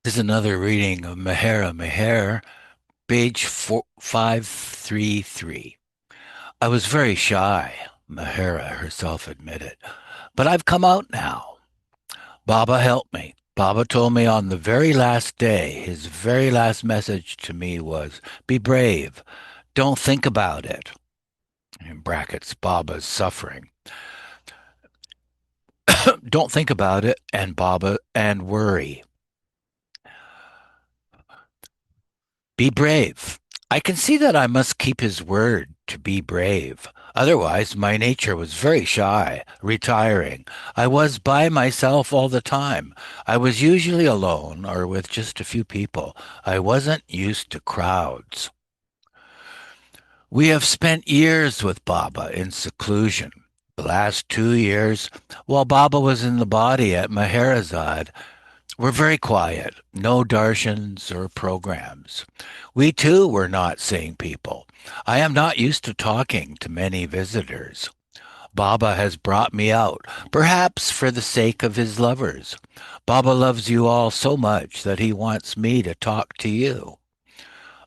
This is another reading of Mehera-Meher, page 533. I was very shy, Mehera herself admitted, but I've come out now. Baba helped me. Baba told me on the very last day, his very last message to me was, be brave. Don't think about it. In brackets, Baba's suffering. Don't think about it and Baba and worry. Be brave. I can see that I must keep his word to be brave. Otherwise, my nature was very shy, retiring. I was by myself all the time. I was usually alone or with just a few people. I wasn't used to crowds. We have spent years with Baba in seclusion. The last 2 years, while Baba was in the body at Meherazad, were very quiet, no darshans or programs. We too were not seeing people. I am not used to talking to many visitors. Baba has brought me out, perhaps for the sake of his lovers. Baba loves you all so much that he wants me to talk to you.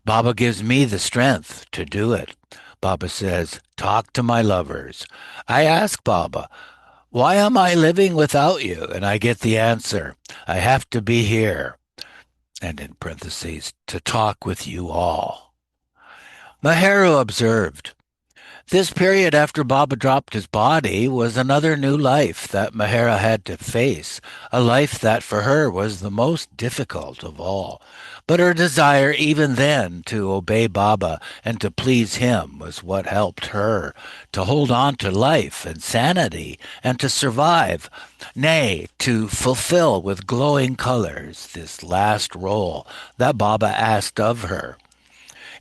Baba gives me the strength to do it. Baba says, talk to my lovers. I ask Baba, why am I living without you? And I get the answer, I have to be here. And in parentheses, to talk with you all. Maharu observed, this period after Baba dropped his body was another new life that Mehera had to face, a life that for her was the most difficult of all. But her desire even then to obey Baba and to please him was what helped her to hold on to life and sanity and to survive, nay, to fulfill with glowing colors this last role that Baba asked of her.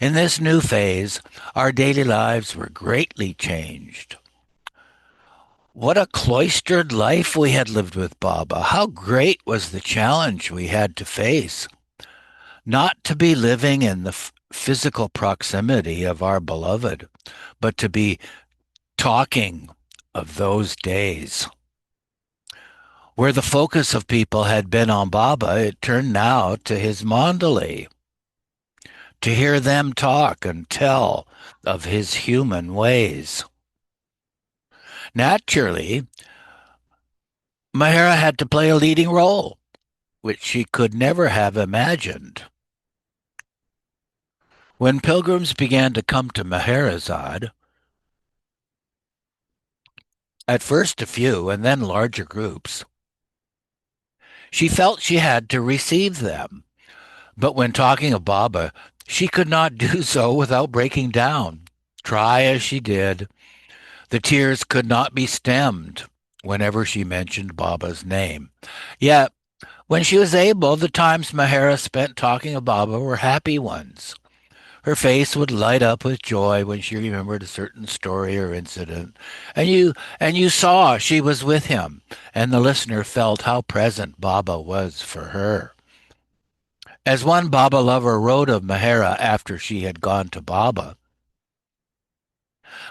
In this new phase, our daily lives were greatly changed. What a cloistered life we had lived with Baba. How great was the challenge we had to face. Not to be living in the physical proximity of our beloved, but to be talking of those days. Where the focus of people had been on Baba, it turned now to his mandali, to hear them talk and tell of his human ways. Naturally, Mehera had to play a leading role, which she could never have imagined. When pilgrims began to come to Meherazad, at first a few and then larger groups, she felt she had to receive them. But when talking of Baba, she could not do so without breaking down. Try as she did, the tears could not be stemmed whenever she mentioned Baba's name. Yet, when she was able, the times Mehera spent talking of Baba were happy ones. Her face would light up with joy when she remembered a certain story or incident, and you saw she was with him, and the listener felt how present Baba was for her. As one Baba lover wrote of Mehera after she had gone to Baba,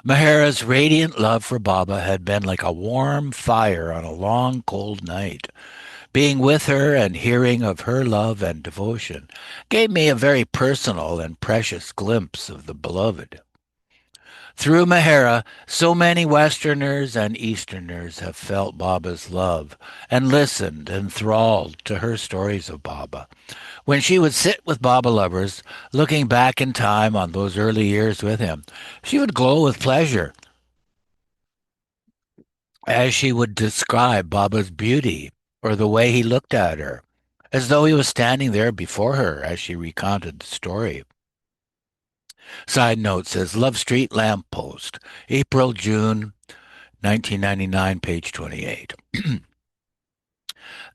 Mehera's radiant love for Baba had been like a warm fire on a long, cold night. Being with her and hearing of her love and devotion gave me a very personal and precious glimpse of the beloved. Through Mehera, so many Westerners and Easterners have felt Baba's love and listened enthralled to her stories of Baba. When she would sit with Baba lovers, looking back in time on those early years with him, she would glow with pleasure as she would describe Baba's beauty or the way he looked at her, as though he was standing there before her as she recounted the story. Side note says Love Street Lamppost, April, June 1999, page 28.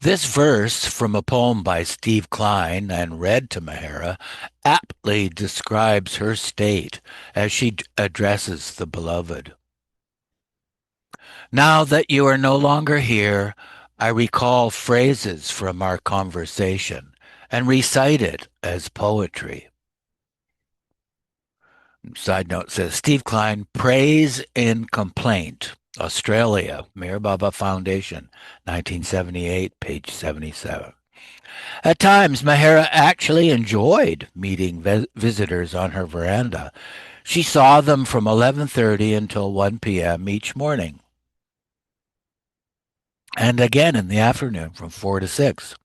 This verse from a poem by Steve Klein and read to Mehera aptly describes her state as she addresses the beloved. Now that you are no longer here, I recall phrases from our conversation and recite it as poetry. Side note says Steve Klein, Praise in Complaint, Australia, Mir Baba Foundation, 1978, page 77. At times, Mehera actually enjoyed meeting visitors on her veranda. She saw them from 11:30 until 1 p.m. each morning, and again in the afternoon from 4 to 6.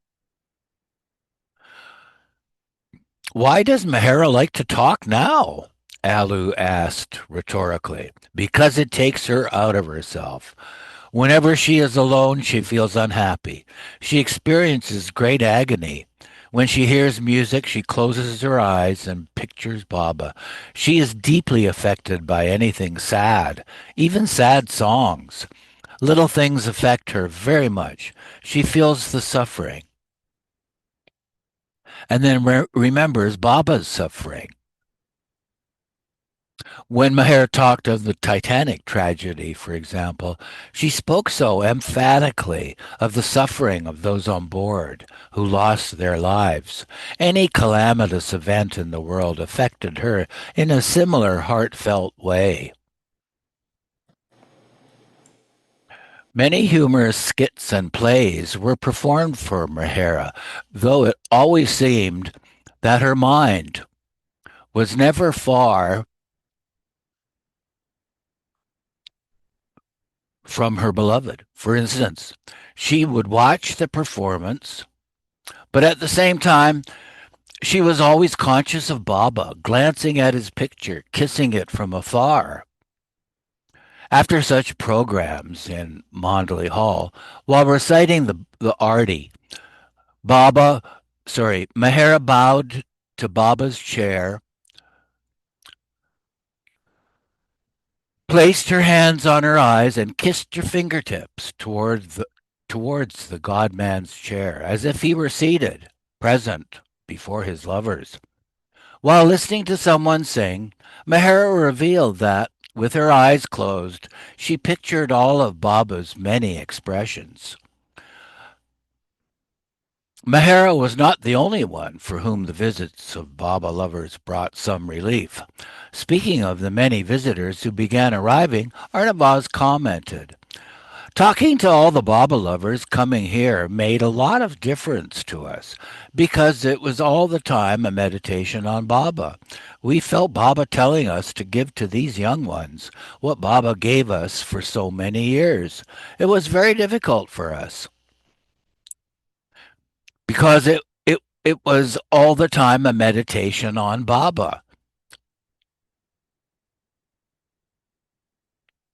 Why does Mehera like to talk now? Alu asked rhetorically. Because it takes her out of herself. Whenever she is alone, she feels unhappy. She experiences great agony. When she hears music, she closes her eyes and pictures Baba. She is deeply affected by anything sad, even sad songs. Little things affect her very much. She feels the suffering and then remembers Baba's suffering. When Maher talked of the Titanic tragedy, for example, she spoke so emphatically of the suffering of those on board who lost their lives. Any calamitous event in the world affected her in a similar heartfelt way. Many humorous skits and plays were performed for Mehera, though it always seemed that her mind was never far from her beloved. For instance, she would watch the performance, but at the same time, she was always conscious of Baba, glancing at his picture, kissing it from afar. After such programs in Mondley Hall, while reciting the Arti, Baba, Mehera bowed to Baba's chair, placed her hands on her eyes, and kissed her fingertips towards the God man's chair, as if he were seated, present, before his lovers. While listening to someone sing, Mehera revealed that, with her eyes closed, she pictured all of Baba's many expressions. Mehera was not the only one for whom the visits of Baba lovers brought some relief. Speaking of the many visitors who began arriving, Arnavaz commented, talking to all the Baba lovers coming here made a lot of difference to us because it was all the time a meditation on Baba. We felt Baba telling us to give to these young ones what Baba gave us for so many years. It was very difficult for us because it was all the time a meditation on Baba.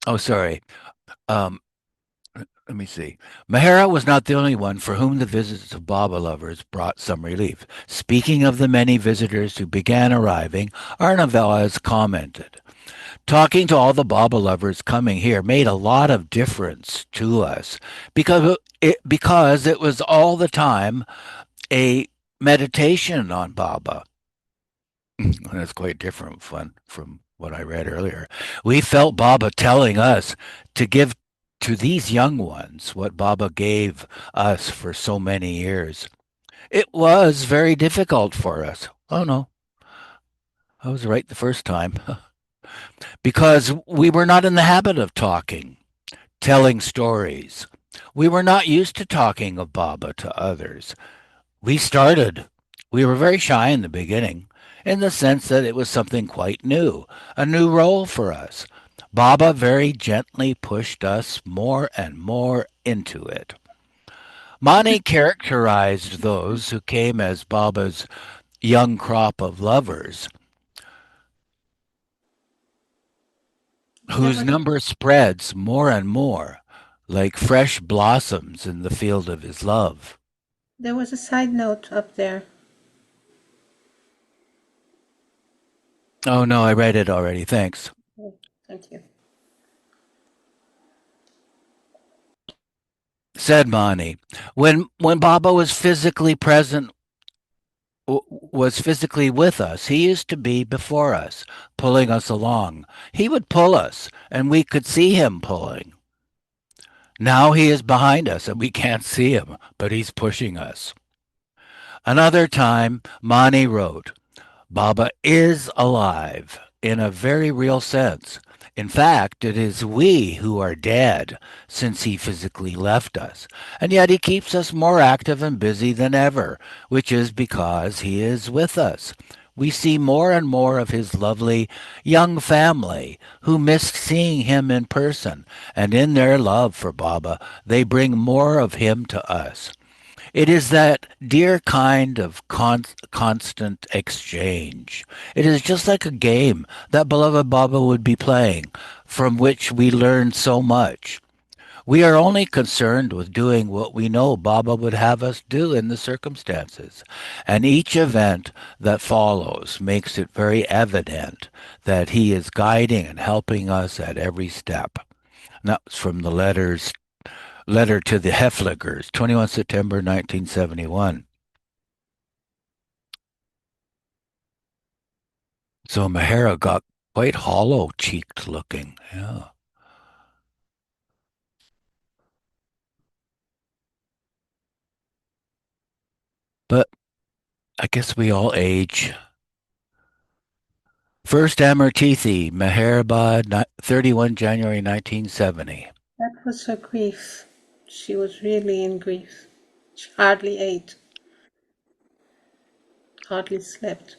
Oh, sorry. Um, Let me see. Mehera was not the only one for whom the visits of Baba lovers brought some relief. Speaking of the many visitors who began arriving, Arnavaz commented, talking to all the Baba lovers coming here made a lot of difference to us because it was all the time a meditation on Baba. That's quite different from what I read earlier. We felt Baba telling us to give to these young ones what Baba gave us for so many years. It was very difficult for us. Oh no, I was right the first time. Because we were not in the habit of talking, telling stories. We were not used to talking of Baba to others. We started. We were very shy in the beginning, in the sense that it was something quite new, a new role for us. Baba very gently pushed us more and more into it. Mani characterized those who came as Baba's young crop of lovers, There whose was number spreads more and more, like fresh blossoms in the field of his love. there was a side note up there. Oh no, I read it already. Thanks. Oh, thank you. Said Mani. When Baba was physically present, was physically with us, he used to be before us, pulling us along. He would pull us, and we could see him pulling. Now he is behind us, and we can't see him, but he's pushing us. Another time, Mani wrote, Baba is alive in a very real sense. In fact, it is we who are dead since he physically left us. And yet he keeps us more active and busy than ever, which is because he is with us. We see more and more of his lovely young family who missed seeing him in person, and in their love for Baba, they bring more of him to us. It is that dear kind of constant exchange. It is just like a game that beloved Baba would be playing, from which we learn so much. We are only concerned with doing what we know Baba would have us do in the circumstances. And each event that follows makes it very evident that he is guiding and helping us at every step. And that's from the letter to the Heffligers, 21 September 1971. So Mehera got quite hollow cheeked looking. Yeah. But I guess we all age. First Amirtithi, Meherabad, 31 January 1970. That was her grief. She was really in grief. She hardly ate, hardly slept.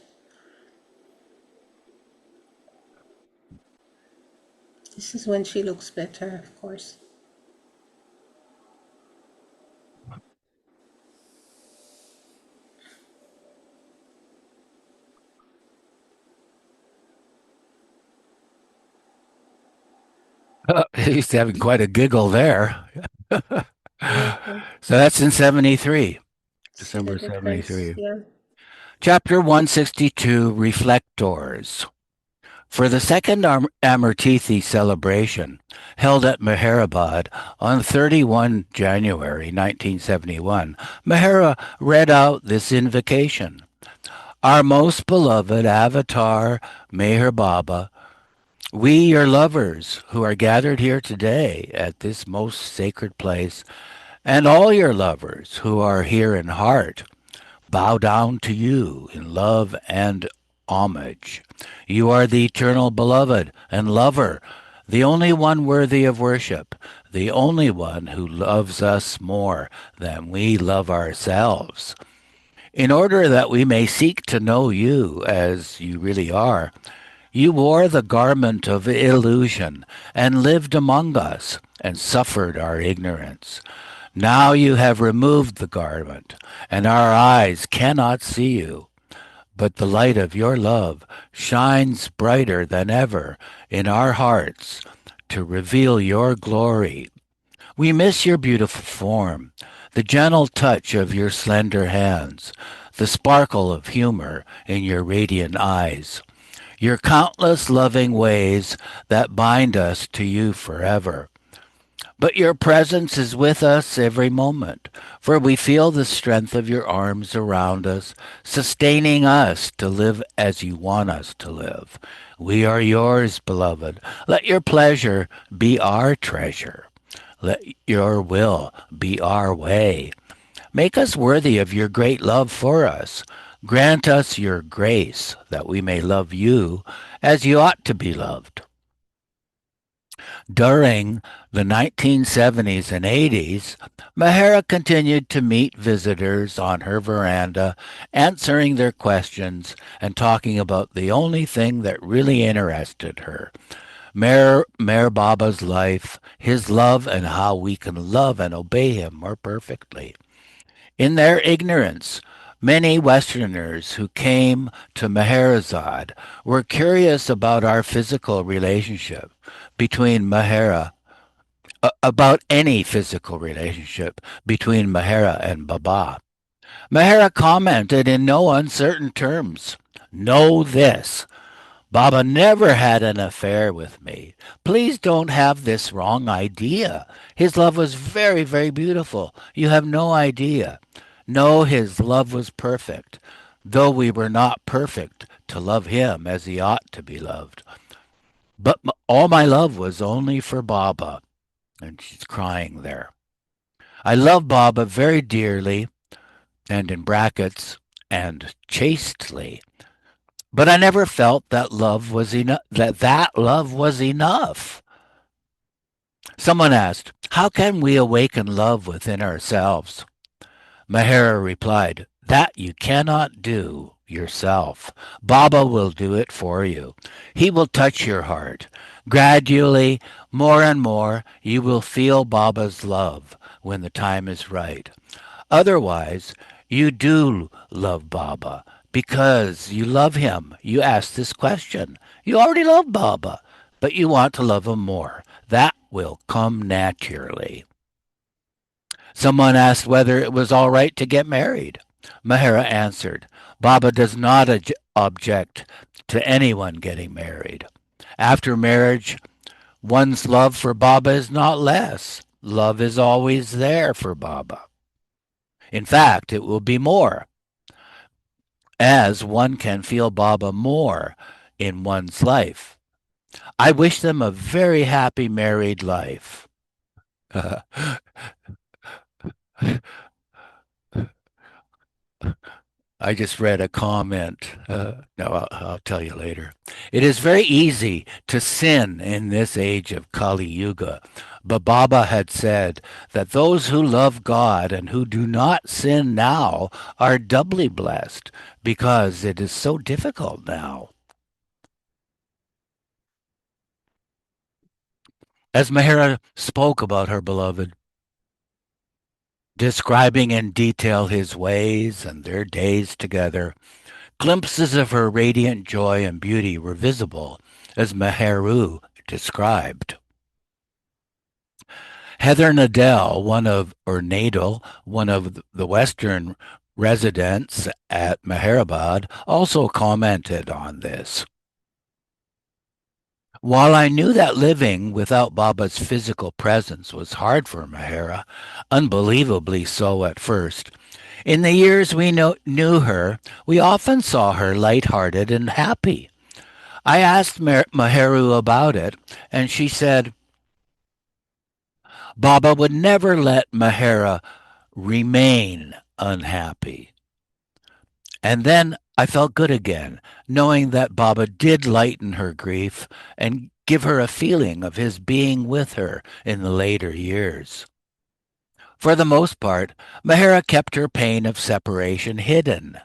This is when she looks better, of course. He's having quite a giggle there. Mhm. So that's in 73, See the December difference? 73. Yeah. Chapter 162, Reflectors. For the second Amirtithi celebration, held at Meherabad on 31 January 1971, Mehera read out this invocation. Our most beloved Avatar, Meher Baba, we, your lovers, who are gathered here today at this most sacred place, and all your lovers who are here in heart, bow down to you in love and homage. You are the eternal beloved and lover, the only one worthy of worship, the only one who loves us more than we love ourselves. In order that we may seek to know you as you really are, you wore the garment of illusion and lived among us and suffered our ignorance. Now you have removed the garment, and our eyes cannot see you. But the light of your love shines brighter than ever in our hearts to reveal your glory. We miss your beautiful form, the gentle touch of your slender hands, the sparkle of humor in your radiant eyes, your countless loving ways that bind us to you forever. But your presence is with us every moment, for we feel the strength of your arms around us, sustaining us to live as you want us to live. We are yours, beloved. Let your pleasure be our treasure. Let your will be our way. Make us worthy of your great love for us. Grant us your grace that we may love you as you ought to be loved. During the 1970s and 80s, Mehera continued to meet visitors on her veranda, answering their questions and talking about the only thing that really interested her. Mayor Baba's life, his love, and how we can love and obey him more perfectly. In their ignorance, many Westerners who came to Meherazad were curious about our physical relationship between about any physical relationship between Mehera and Baba. Mehera commented in no uncertain terms, know this. Baba never had an affair with me. Please don't have this wrong idea. His love was very, very beautiful. You have no idea. No, his love was perfect, though we were not perfect to love him as he ought to be loved. But all my love was only for Baba. And she's crying there. I love Baba very dearly, and in brackets, and chastely. But I never felt that love was enough, that love was enough. Someone asked, how can we awaken love within ourselves? Mehera replied, that you cannot do yourself. Baba will do it for you. He will touch your heart. Gradually, more and more, you will feel Baba's love when the time is right. Otherwise, you do love Baba because you love him. You ask this question. You already love Baba, but you want to love him more. That will come naturally. Someone asked whether it was all right to get married. Mehera answered, Baba does not object to anyone getting married. After marriage, one's love for Baba is not less. Love is always there for Baba. In fact, it will be more, as one can feel Baba more in one's life. I wish them a very happy married life. I just read a comment. No, I'll tell you later. It is very easy to sin in this age of Kali Yuga. But Baba had said that those who love God and who do not sin now are doubly blessed because it is so difficult now. As Mehera spoke about her beloved, describing in detail his ways and their days together, glimpses of her radiant joy and beauty were visible, as Meheru described. Heather Nadell, one of the Western residents at Meherabad, also commented on this. While I knew that living without Baba's physical presence was hard for Mehera, unbelievably so at first, in the years we knew her, we often saw her light-hearted and happy. I asked Meheru about it, and she said Baba would never let Mehera remain unhappy. And then I felt good again, knowing that Baba did lighten her grief and give her a feeling of his being with her in the later years. For the most part, Mehera kept her pain of separation hidden,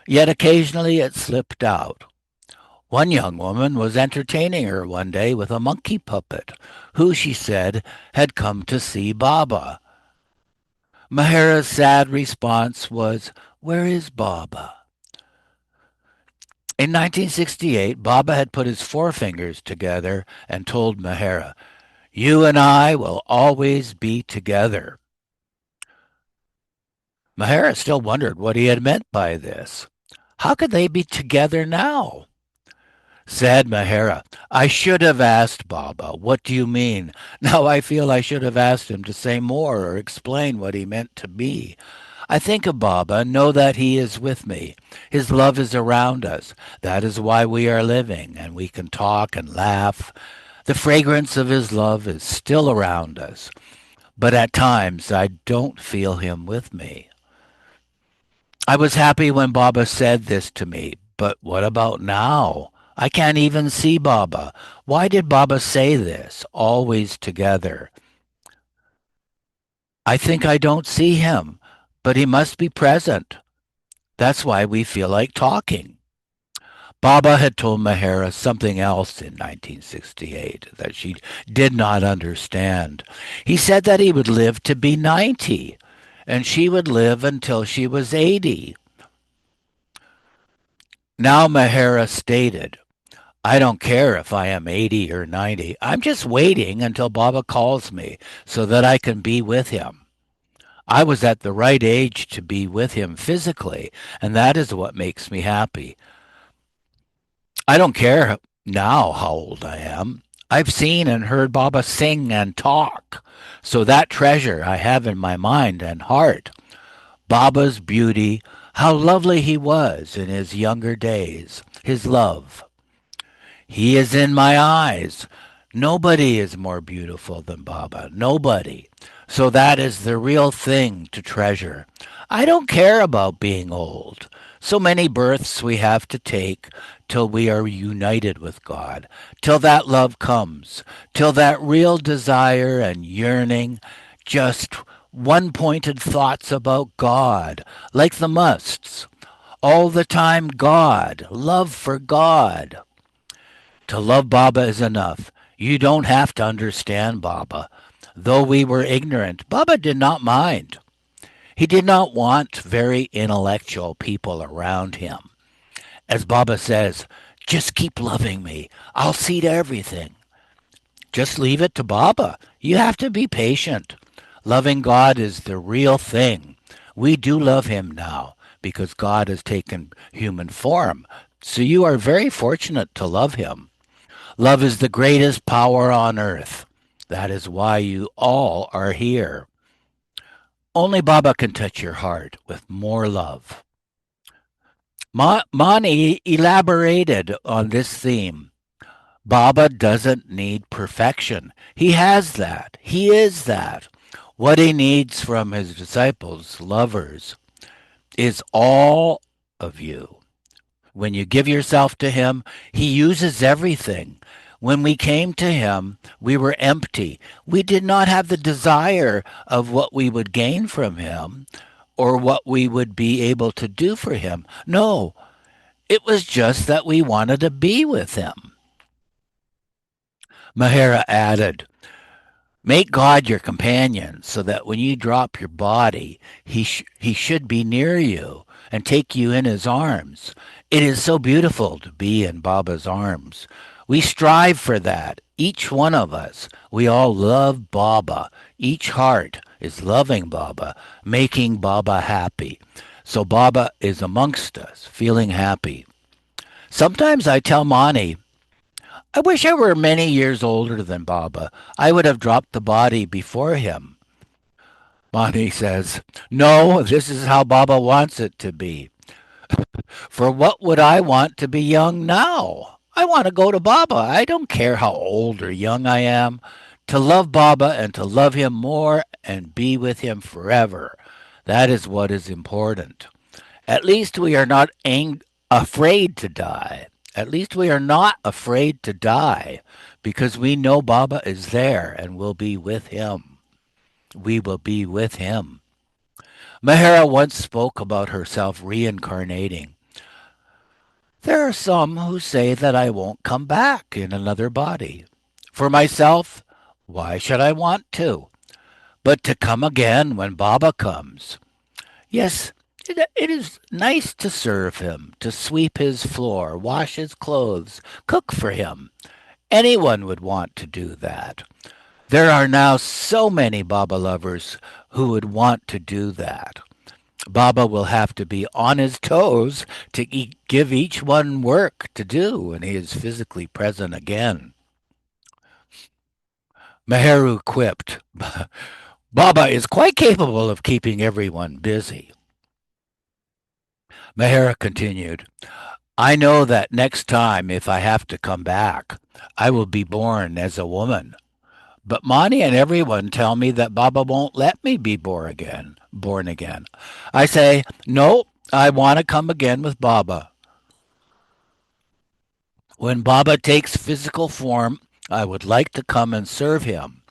yet occasionally it slipped out. One young woman was entertaining her one day with a monkey puppet, who, she said, had come to see Baba. Mehera's sad response was, where is Baba? In 1968, Baba had put his forefingers together and told Mehera, you and I will always be together. Mehera still wondered what he had meant by this. How could they be together now? Said Mehera, I should have asked Baba, what do you mean? Now I feel I should have asked him to say more or explain what he meant to me. I think of Baba, know that he is with me. His love is around us. That is why we are living, and we can talk and laugh. The fragrance of his love is still around us. But at times I don't feel him with me. I was happy when Baba said this to me, but what about now? I can't even see Baba. Why did Baba say this? Always together. I think I don't see him, but he must be present. That's why we feel like talking. Baba had told Mehera something else in 1968 that she did not understand. He said that he would live to be 90, and she would live until she was 80. Now Mehera stated, I don't care if I am 80 or 90. I'm just waiting until Baba calls me so that I can be with him. I was at the right age to be with him physically, and that is what makes me happy. I don't care now how old I am. I've seen and heard Baba sing and talk, so that treasure I have in my mind and heart. Baba's beauty, how lovely he was in his younger days, his love. He is in my eyes. Nobody is more beautiful than Baba. Nobody. So that is the real thing to treasure. I don't care about being old. So many births we have to take till we are united with God, till that love comes, till that real desire and yearning, just one pointed thoughts about God, like the musts. All the time, God, love for God. To love Baba is enough. You don't have to understand Baba. Though we were ignorant, Baba did not mind. He did not want very intellectual people around him. As Baba says, just keep loving me. I'll see to everything. Just leave it to Baba. You have to be patient. Loving God is the real thing. We do love him now because God has taken human form. So you are very fortunate to love him. Love is the greatest power on earth. That is why you all are here. Only Baba can touch your heart with more love. Mani elaborated on this theme. Baba doesn't need perfection. He has that. He is that. What he needs from his disciples, lovers, is all of you. When you give yourself to him, he uses everything. When we came to him, we were empty. We did not have the desire of what we would gain from him or what we would be able to do for him. No, it was just that we wanted to be with him. Mehera added, make God your companion so that when you drop your body, he should be near you and take you in his arms. It is so beautiful to be in Baba's arms. We strive for that, each one of us. We all love Baba. Each heart is loving Baba, making Baba happy. So Baba is amongst us, feeling happy. Sometimes I tell Mani, I wish I were many years older than Baba. I would have dropped the body before him. Mani says, no, this is how Baba wants it to be. For what would I want to be young now? I want to go to Baba. I don't care how old or young I am. To love Baba and to love him more and be with him forever. That is what is important. At least we are not afraid to die. At least we are not afraid to die because we know Baba is there and will be with him. We will be with him. Mehera once spoke about herself reincarnating. There are some who say that I won't come back in another body. For myself, why should I want to? But to come again when Baba comes. Yes, it is nice to serve him, to sweep his floor, wash his clothes, cook for him. Anyone would want to do that. There are now so many Baba lovers who would want to do that. Baba will have to be on his toes to give each one work to do when he is physically present again. Meheru quipped, Baba is quite capable of keeping everyone busy. Mehera continued, I know that next time, if I have to come back, I will be born as a woman. But Mani and everyone tell me that Baba won't let me be born again. I say, no, I want to come again with Baba. When Baba takes physical form, I would like to come and serve him,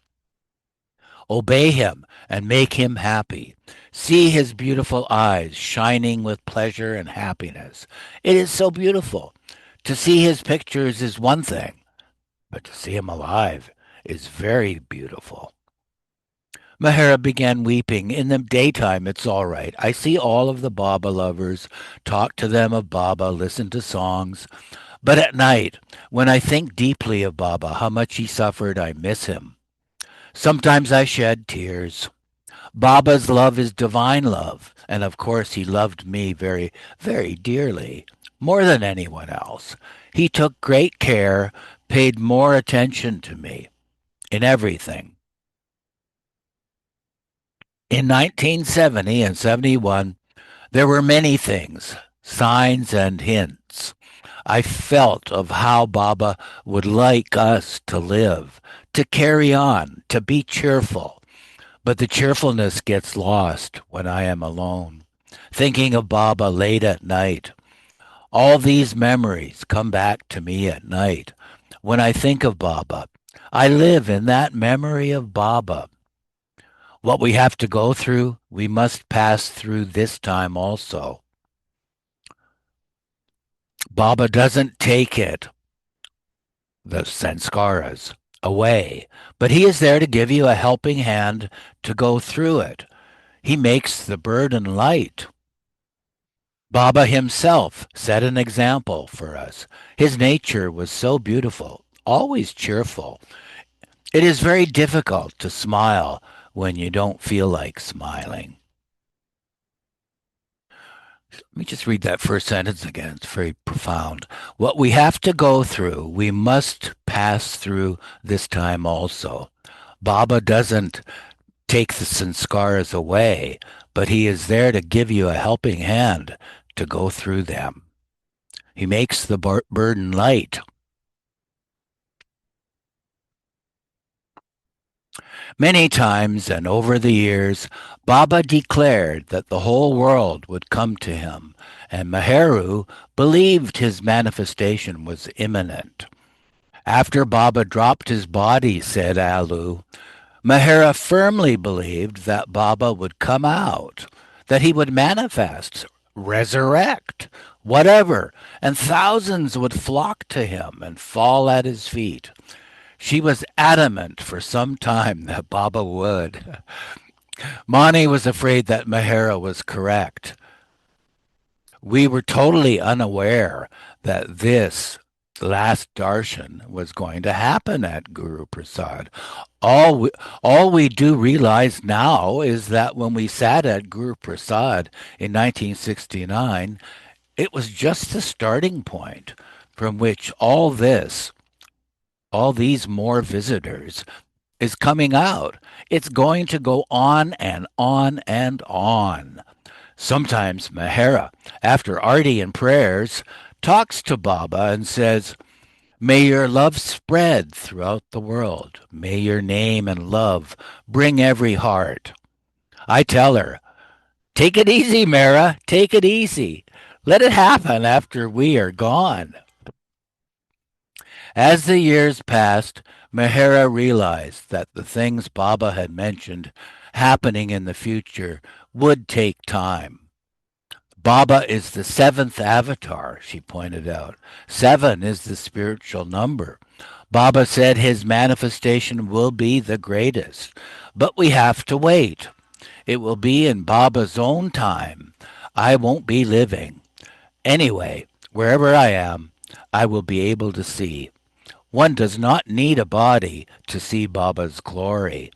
obey him, and make him happy. See his beautiful eyes shining with pleasure and happiness. It is so beautiful. To see his pictures is one thing, but to see him alive is very beautiful. Mehera began weeping. In the daytime, it's all right. I see all of the Baba lovers, talk to them of Baba, listen to songs. But at night, when I think deeply of Baba, how much he suffered, I miss him. Sometimes I shed tears. Baba's love is divine love, and of course he loved me very, very dearly, more than anyone else. He took great care, paid more attention to me in everything. In 1970 and 71, there were many things, signs and hints. I felt of how Baba would like us to live, to carry on, to be cheerful. But the cheerfulness gets lost when I am alone. thinking of Baba late at night. All these memories come back to me at night. When I think of Baba, I live in that memory of Baba. What we have to go through, we must pass through this time also. Baba doesn't take it, the sanskaras, away, but he is there to give you a helping hand to go through it. He makes the burden light. Baba himself set an example for us. His nature was so beautiful, always cheerful. It is very difficult to smile when you don't feel like smiling. Let me just read that first sentence again. It's very profound. What we have to go through, we must pass through this time also. Baba doesn't take the sanskaras away, but he is there to give you a helping hand to go through them. He makes the burden light. Many times and over the years, Baba declared that the whole world would come to him, and Meheru believed his manifestation was imminent. After Baba dropped his body, said Alu, Mehera firmly believed that Baba would come out, that he would manifest, resurrect, whatever, and thousands would flock to him and fall at his feet. She was adamant for some time that Baba would. Mani was afraid that Mehera was correct. We were totally unaware that this last darshan was going to happen at Guru Prasad. All we, all we do realize now is that when we sat at Guru Prasad in 1969, it was just the starting point from which all these more visitors is coming out. It's going to go on and on and on. Sometimes Mehera, after arti and prayers, talks to Baba and says, May your love spread throughout the world. May your name and love bring every heart. I tell her, take it easy, Mehera, take it easy. Let it happen after we are gone. As the years passed, Mehera realized that the things Baba had mentioned happening in the future would take time. Baba is the seventh avatar, she pointed out. Seven is the spiritual number. Baba said his manifestation will be the greatest, but we have to wait. It will be in Baba's own time. I won't be living. Anyway, wherever I am, I will be able to see. One does not need a body to see Baba's glory.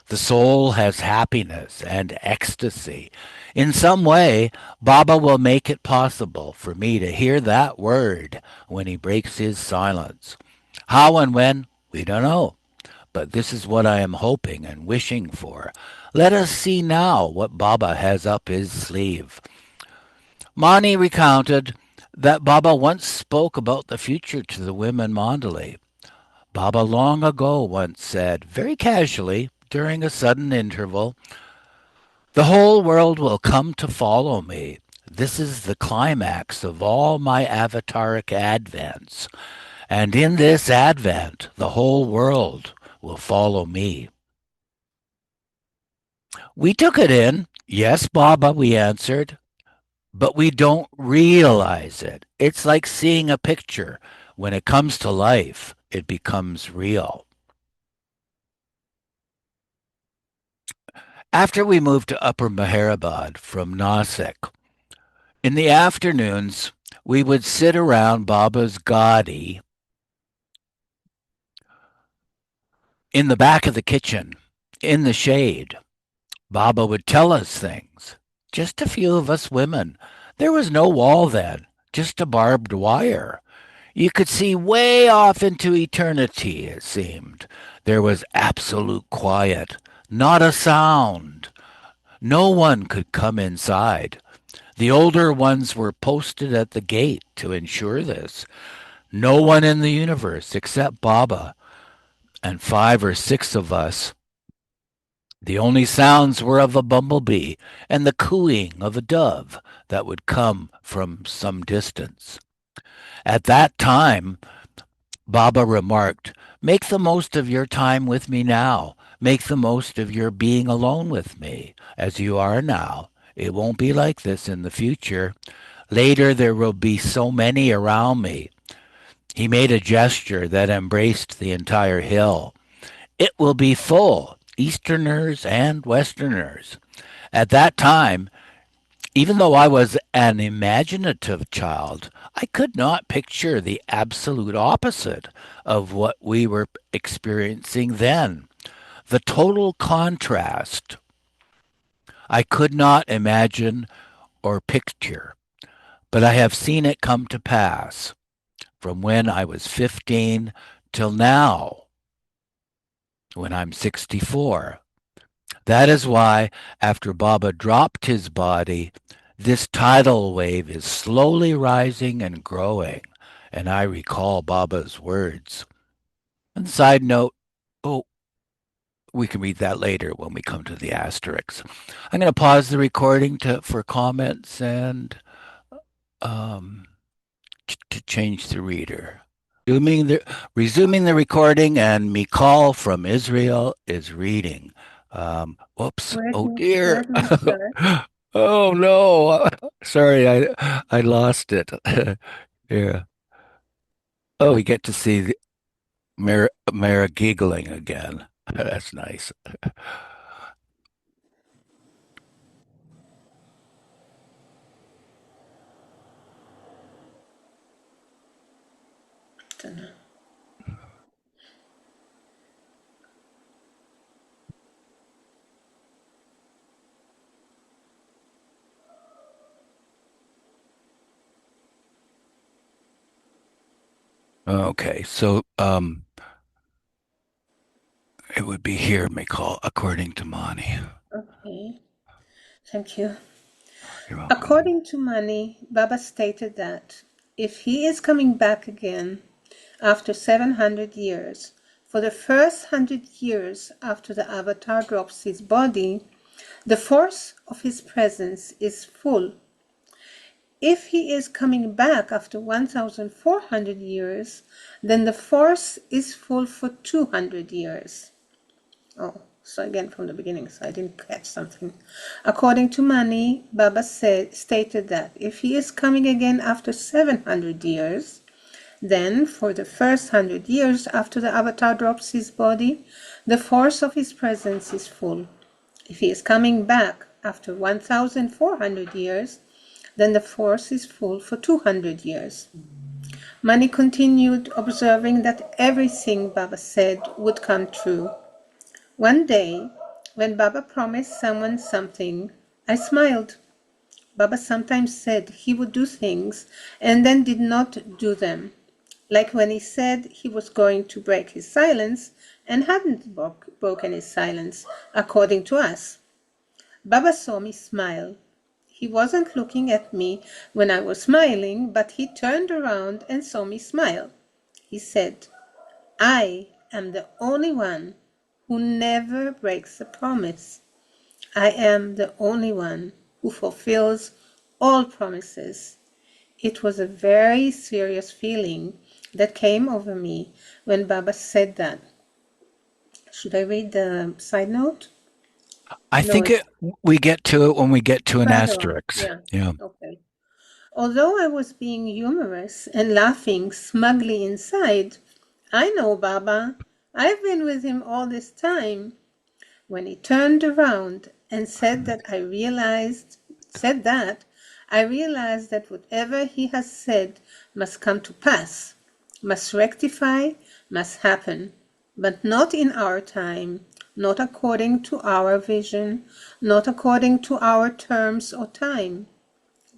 The soul has happiness and ecstasy. In some way, Baba will make it possible for me to hear that word when he breaks his silence. How and when, we don't know. But this is what I am hoping and wishing for. Let us see now what Baba has up his sleeve. Mani recounted that Baba once spoke about the future to the women Mandalay. Baba long ago once said, very casually, during a sudden interval, the whole world will come to follow me. This is the climax of all my avataric advents. And in this advent, the whole world will follow me. We took it in. Yes, Baba, we answered. But we don't realize it. It's like seeing a picture. When it comes to life, it becomes real. After we moved to Upper Meherabad from Nasik, in the afternoons, we would sit around Baba's Gadi in the back of the kitchen, in the shade. Baba would tell us things. Just a few of us women. There was no wall then, just a barbed wire. You could see way off into eternity, it seemed. There was absolute quiet, not a sound. No one could come inside. The older ones were posted at the gate to ensure this. No one in the universe except Baba and 5 or 6 of us The only sounds were of a bumblebee and the cooing of a dove that would come from some distance. At that time, Baba remarked, "Make the most of your time with me now. Make the most of your being alone with me, as you are now. It won't be like this in the future. Later, there will be so many around me." He made a gesture that embraced the entire hill. "It will be full, Easterners and Westerners." At that time, even though I was an imaginative child, I could not picture the absolute opposite of what we were experiencing then. The total contrast I could not imagine or picture, but I have seen it come to pass from when I was 15 till now, when I'm 64. That is why, after Baba dropped his body, this tidal wave is slowly rising and growing, and I recall Baba's words. And side note, oh, we can read that later when we come to the asterisks. I'm going to pause the recording for comments and um, to change the reader. Resuming the recording, and Mikal from Israel is reading. Whoops! Oh Where dear! do we start? Oh no! Sorry, I lost it. Yeah. Oh, we get to see Mara giggling again. That's nice. Dunno. Okay, so it would be here, Mikal, according to Mani. Okay, thank you. You're welcome. According to Mani, Baba stated that if he is coming back again after 700 years, for the first 100 years after the avatar drops his body, the force of his presence is full. If he is coming back after 1,400 years, then the force is full for 200 years. Oh, so again from the beginning, so I didn't catch something. According to Mani, Baba stated that if he is coming again after 700 years, then for the first 100 years after the avatar drops his body, the force of his presence is full. If he is coming back after 1,400 years, then the force is full for 200 years. Mani continued observing that everything Baba said would come true. One day, when Baba promised someone something, I smiled. Baba sometimes said he would do things and then did not do them, like when he said he was going to break his silence and hadn't broken his silence, according to us. Baba saw me smile. He wasn't looking at me when I was smiling, but he turned around and saw me smile. He said, "I am the only one who never breaks a promise. I am the only one who fulfills all promises." It was a very serious feeling that came over me when Baba said that. Should I read the side note? I No, think it's we get to it when we get to an further on. asterisk. Yeah, Yeah. okay. Although I was being humorous and laughing smugly inside, "I know Baba. I've been with him all this time." When he turned around and said that, I realized that whatever he has said must come to pass, must rectify, must happen, but not in our time, not according to our vision, not according to our terms or time,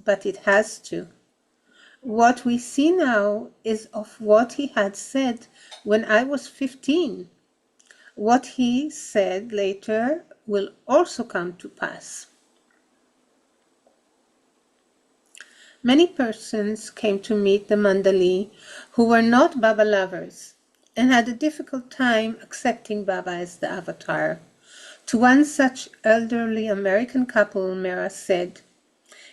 but it has to. What we see now is of what he had said when I was 15. What he said later will also come to pass. Many persons came to meet the Mandali who were not Baba lovers and had a difficult time accepting Baba as the avatar. To one such elderly American couple, Mehera said,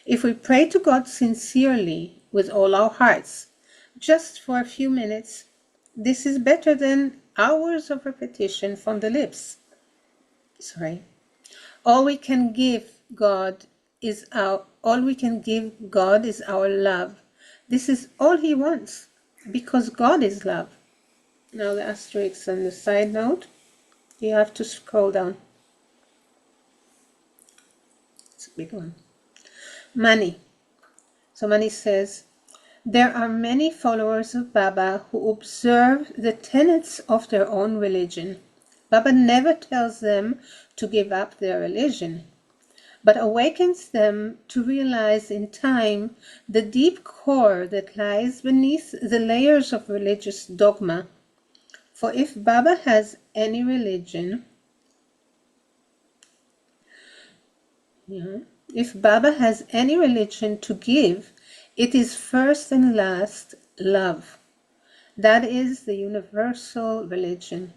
"If we pray to God sincerely with all our hearts, just for a few minutes, this is better than hours of repetition from the lips." Sorry. All we can give God is our love. This is all he wants, because God is love. Now the asterisk on the side note, you have to scroll down. It's a big one. Mani. So Mani says, there are many followers of Baba who observe the tenets of their own religion. Baba never tells them to give up their religion, but awakens them to realize in time the deep core that lies beneath the layers of religious dogma. For if Baba has any religion, if Baba has any religion to give, it is first and last love. That is the universal religion.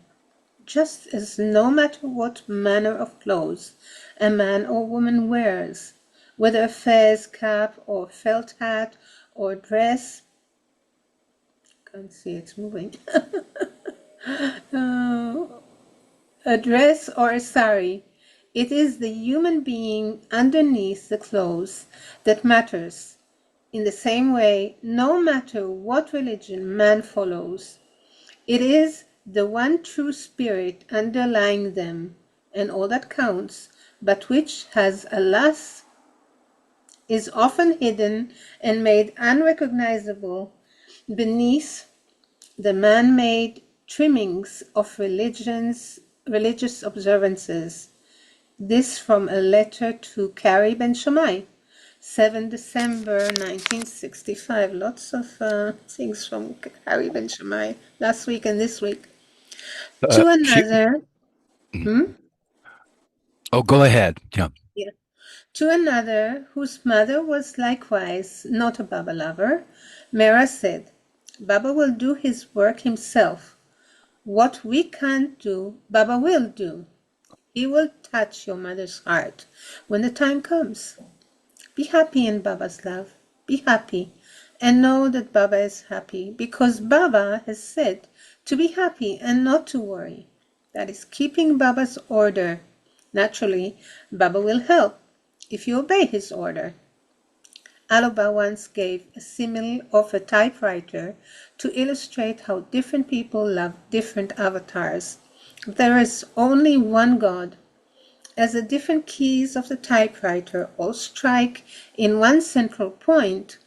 Just as no matter what manner of clothes a man or woman wears, whether a fez cap or felt hat or dress, can't see it's moving, a dress or a sari, it is the human being underneath the clothes that matters. In the same way, no matter what religion man follows, it is the one true spirit underlying them, and all that counts, but which has, alas, is often hidden and made unrecognizable beneath the man-made trimmings of religious observances. This from a letter to Carrie Ben Shammai, 7 December 1965. Lots of things from Carrie Ben Shammai last week and this week. Uh, To she, another, hmm? oh, go ahead. Yeah. Yeah. To another, whose mother was likewise not a Baba lover, Mehera said, Baba will do his work himself. What we can't do, Baba will do. He will touch your mother's heart when the time comes. Be happy in Baba's love. Be happy. And know that Baba is happy because Baba has said to be happy and not to worry. That is keeping Baba's order. Naturally, Baba will help if you obey his order. Aloba once gave a simile of a typewriter to illustrate how different people love different avatars. There is only one God. As the different keys of the typewriter all strike in one central point,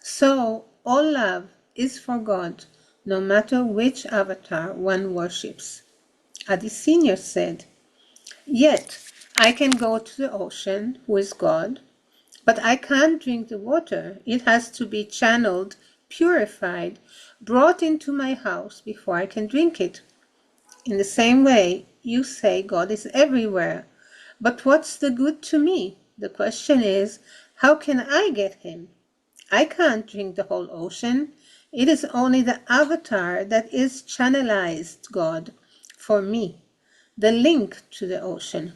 so all love is for God, no matter which avatar one worships. Adi Senior said, yet I can go to the ocean, who is God, but I can't drink the water. It has to be channeled, purified, brought into my house before I can drink it. In the same way, you say God is everywhere. But what's the good to me? The question is, how can I get him? I can't drink the whole ocean. It is only the avatar that is channelized God for me, the link to the ocean.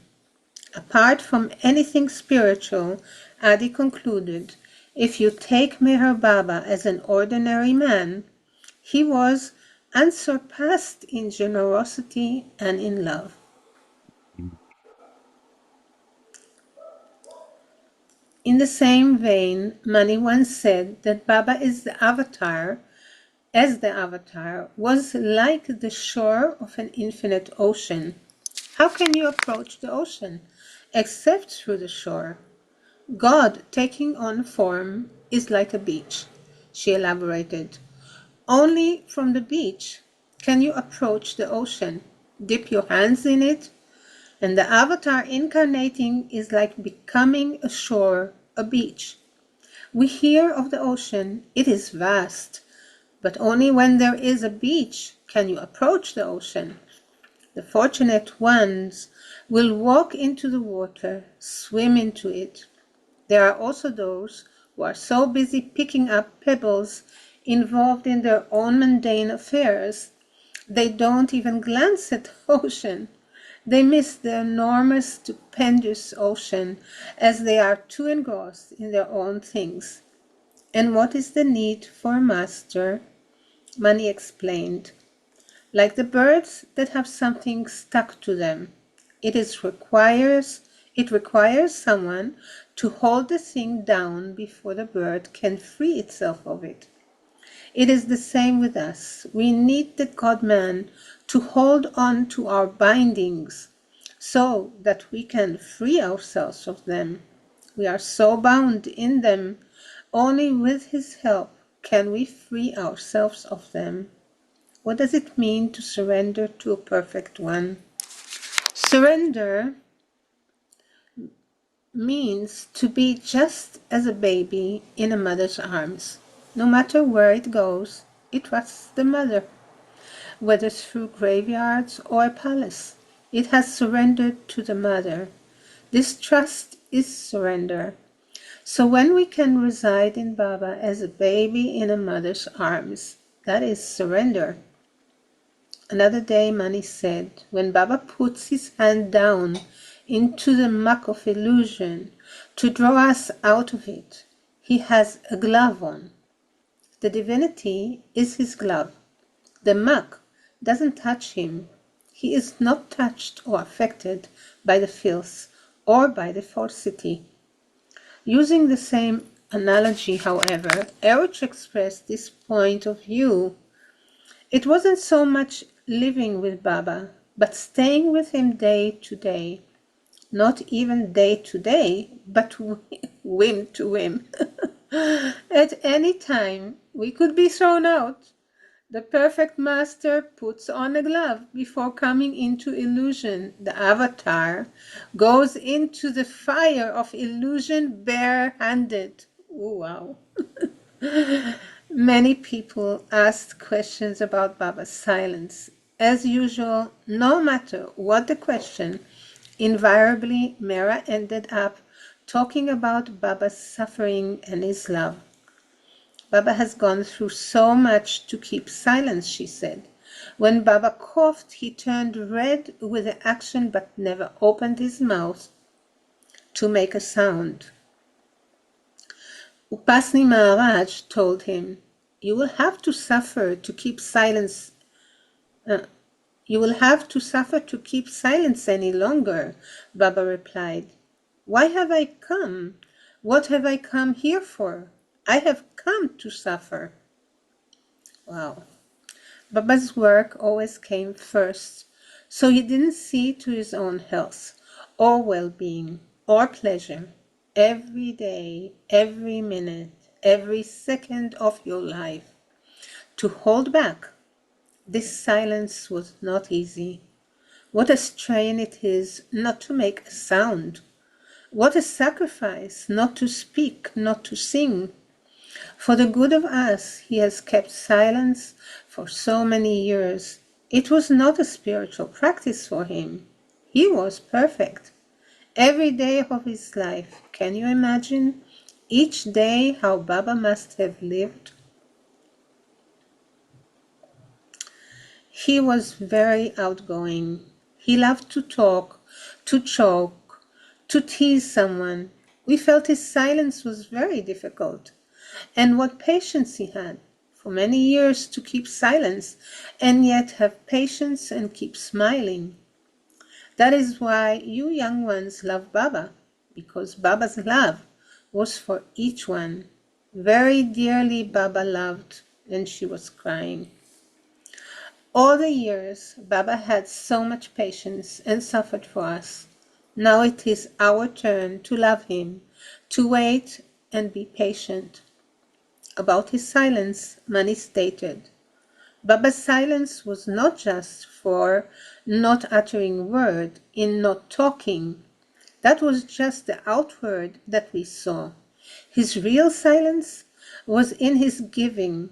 Apart from anything spiritual, Adi concluded, if you take Meher Baba as an ordinary man, he was unsurpassed in generosity and in love. In the same vein, Mani once said that Baba is the avatar, as the avatar, was like the shore of an infinite ocean. How can you approach the ocean except through the shore? God taking on form is like a beach, she elaborated. Only from the beach can you approach the ocean, dip your hands in it, and the avatar incarnating is like becoming a shore, a beach. We hear of the ocean, it is vast, but only when there is a beach can you approach the ocean. The fortunate ones will walk into the water, swim into it. There are also those who are so busy picking up pebbles involved in their own mundane affairs, they don't even glance at the ocean. They miss the enormous, stupendous ocean as they are too engrossed in their own things. And what is the need for a master? Mani explained. Like the birds that have something stuck to them. It requires someone to hold the thing down before the bird can free itself of it. It is the same with us. We need the God-man to hold on to our bindings so that we can free ourselves of them. We are so bound in them, only with his help can we free ourselves of them. What does it mean to surrender to a perfect one? Surrender means to be just as a baby in a mother's arms. No matter where it goes, it trusts the mother, whether through graveyards or a palace. It has surrendered to the mother. This trust is surrender. So when we can reside in Baba as a baby in a mother's arms, that is surrender. Another day, Mani said, when Baba puts his hand down into the muck of illusion to draw us out of it, he has a glove on. The divinity is his glove. The muck doesn't touch him. He is not touched or affected by the filth or by the falsity. Using the same analogy, however, Eruch expressed this point of view. It wasn't so much living with Baba, but staying with him day to day. Not even day to day, but whim to whim. At any time, we could be thrown out. The perfect master puts on a glove before coming into illusion. The avatar goes into the fire of illusion bare-handed. Wow. Many people asked questions about Baba's silence. As usual, no matter what the question, invariably Mehera ended up talking about Baba's suffering and his love. Baba has gone through so much to keep silence, she said. When Baba coughed, he turned red with the action but never opened his mouth to make a sound. Upasni Maharaj told him, "You will have to suffer to keep silence. You will have to suffer to keep silence any longer," Baba replied. "Why have I come? What have I come here for? I have come to suffer." Wow. Baba's work always came first, so he didn't see to his own health, or well-being, or pleasure. Every day, every minute, every second of your life. To hold back, this silence was not easy. What a strain it is not to make a sound. What a sacrifice not to speak, not to sing. For the good of us, he has kept silence for so many years. It was not a spiritual practice for him. He was perfect. Every day of his life. Can you imagine each day how Baba must have lived? He was very outgoing. He loved to talk, to joke, to tease someone. We felt his silence was very difficult. And what patience he had for many years to keep silence and yet have patience and keep smiling. That is why you young ones love Baba, because Baba's love was for each one. Very dearly Baba loved, and she was crying. All the years Baba had so much patience and suffered for us. Now it is our turn to love him, to wait and be patient. About his silence, Mani stated, Baba's silence was not just for not uttering word, in not talking. That was just the outward that we saw. His real silence was in his giving.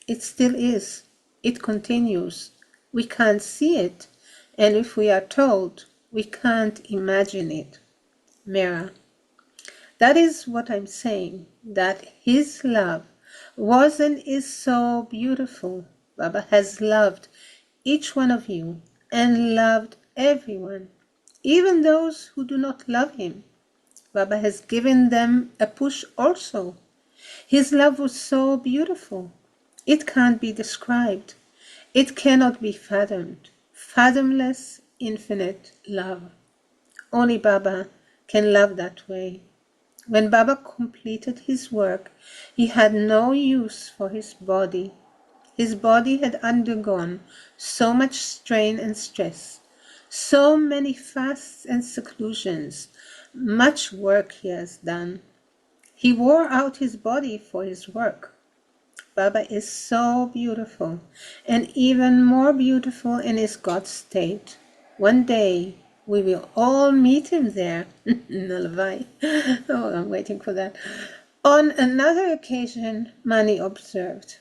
It still is. It continues. We can't see it, and if we are told, we can't imagine it. Mehera. That is what I'm saying, that his love was and is so beautiful. Baba has loved each one of you and loved everyone, even those who do not love him. Baba has given them a push also. His love was so beautiful. It can't be described. It cannot be fathomed. Fathomless, infinite love. Only Baba can love that way. When Baba completed his work, he had no use for his body. His body had undergone so much strain and stress, so many fasts and seclusions, much work he has done. He wore out his body for his work. Baba is so beautiful, and even more beautiful in his God state. One day we will all meet him there. Nalvai. Oh, I'm waiting for that. On another occasion, Mani observed,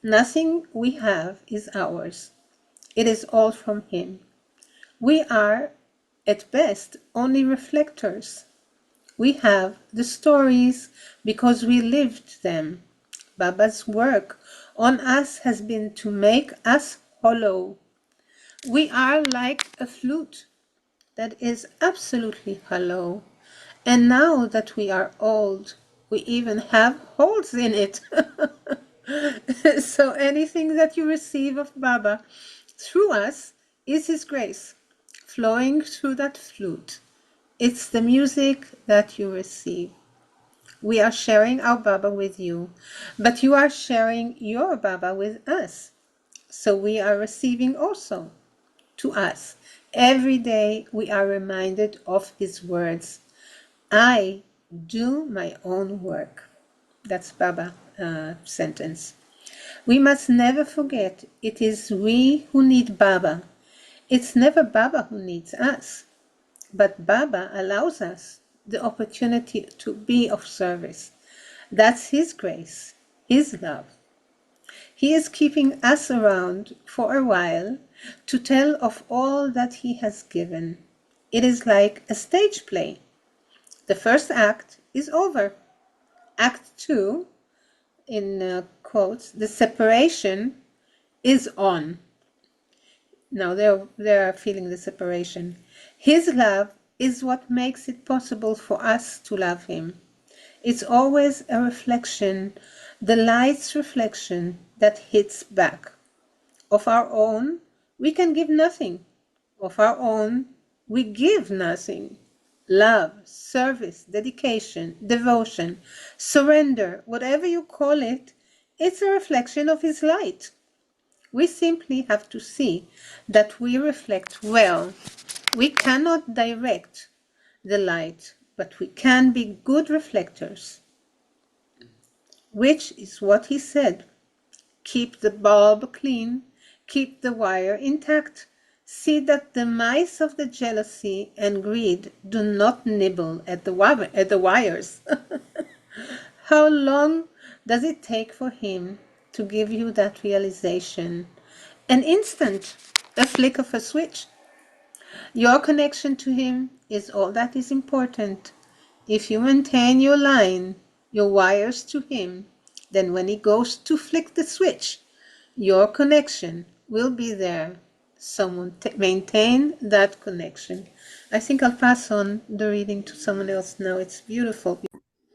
"Nothing we have is ours. It is all from him. We are, at best, only reflectors. We have the stories because we lived them. Baba's work on us has been to make us hollow. We are like a flute that is absolutely hollow. And now that we are old, we even have holes in it." So anything that you receive of Baba through us is his grace flowing through that flute. It's the music that you receive. We are sharing our Baba with you, but you are sharing your Baba with us. So we are receiving also to us. Every day we are reminded of his words. I do my own work. That's Baba sentence. We must never forget it is we who need Baba. It's never Baba who needs us, but Baba allows us the opportunity to be of service. That's his grace, his love. He is keeping us around for a while to tell of all that he has given. It is like a stage play. The first act is over. Act two, in quotes, the separation is on. Now they're feeling the separation. His love is what makes it possible for us to love him. It's always a reflection, the light's reflection that hits back. Of our own, we can give nothing. Of our own, we give nothing. Love, service, dedication, devotion, surrender, whatever you call it, it's a reflection of his light. We simply have to see that we reflect well. We cannot direct the light, but we can be good reflectors, which is what he said. Keep the bulb clean, keep the wire intact. See that the mice of the jealousy and greed do not nibble at the wires. How long does it take for him to give you that realization? An instant, a flick of a switch. Your connection to him is all that is important. If you maintain your line, your wires to him, then when he goes to flick the switch, your connection will be there. Someone maintain that connection. I think I'll pass on the reading to someone else now. It's beautiful.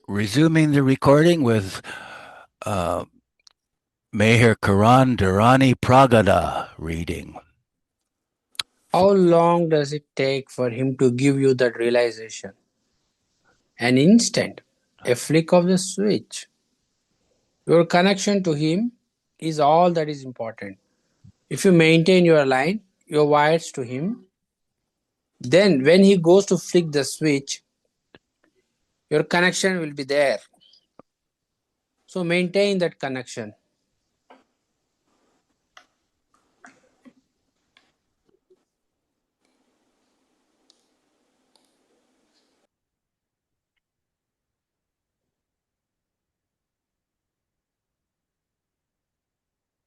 Resuming the recording with uh, Meher Dharani Pragada reading. How long does it take for him to give you that realization? An instant, a flick of the switch. Your connection to him is all that is important. If you maintain your line, your wires to him, then when he goes to flick the switch, your connection will be there. So maintain that connection.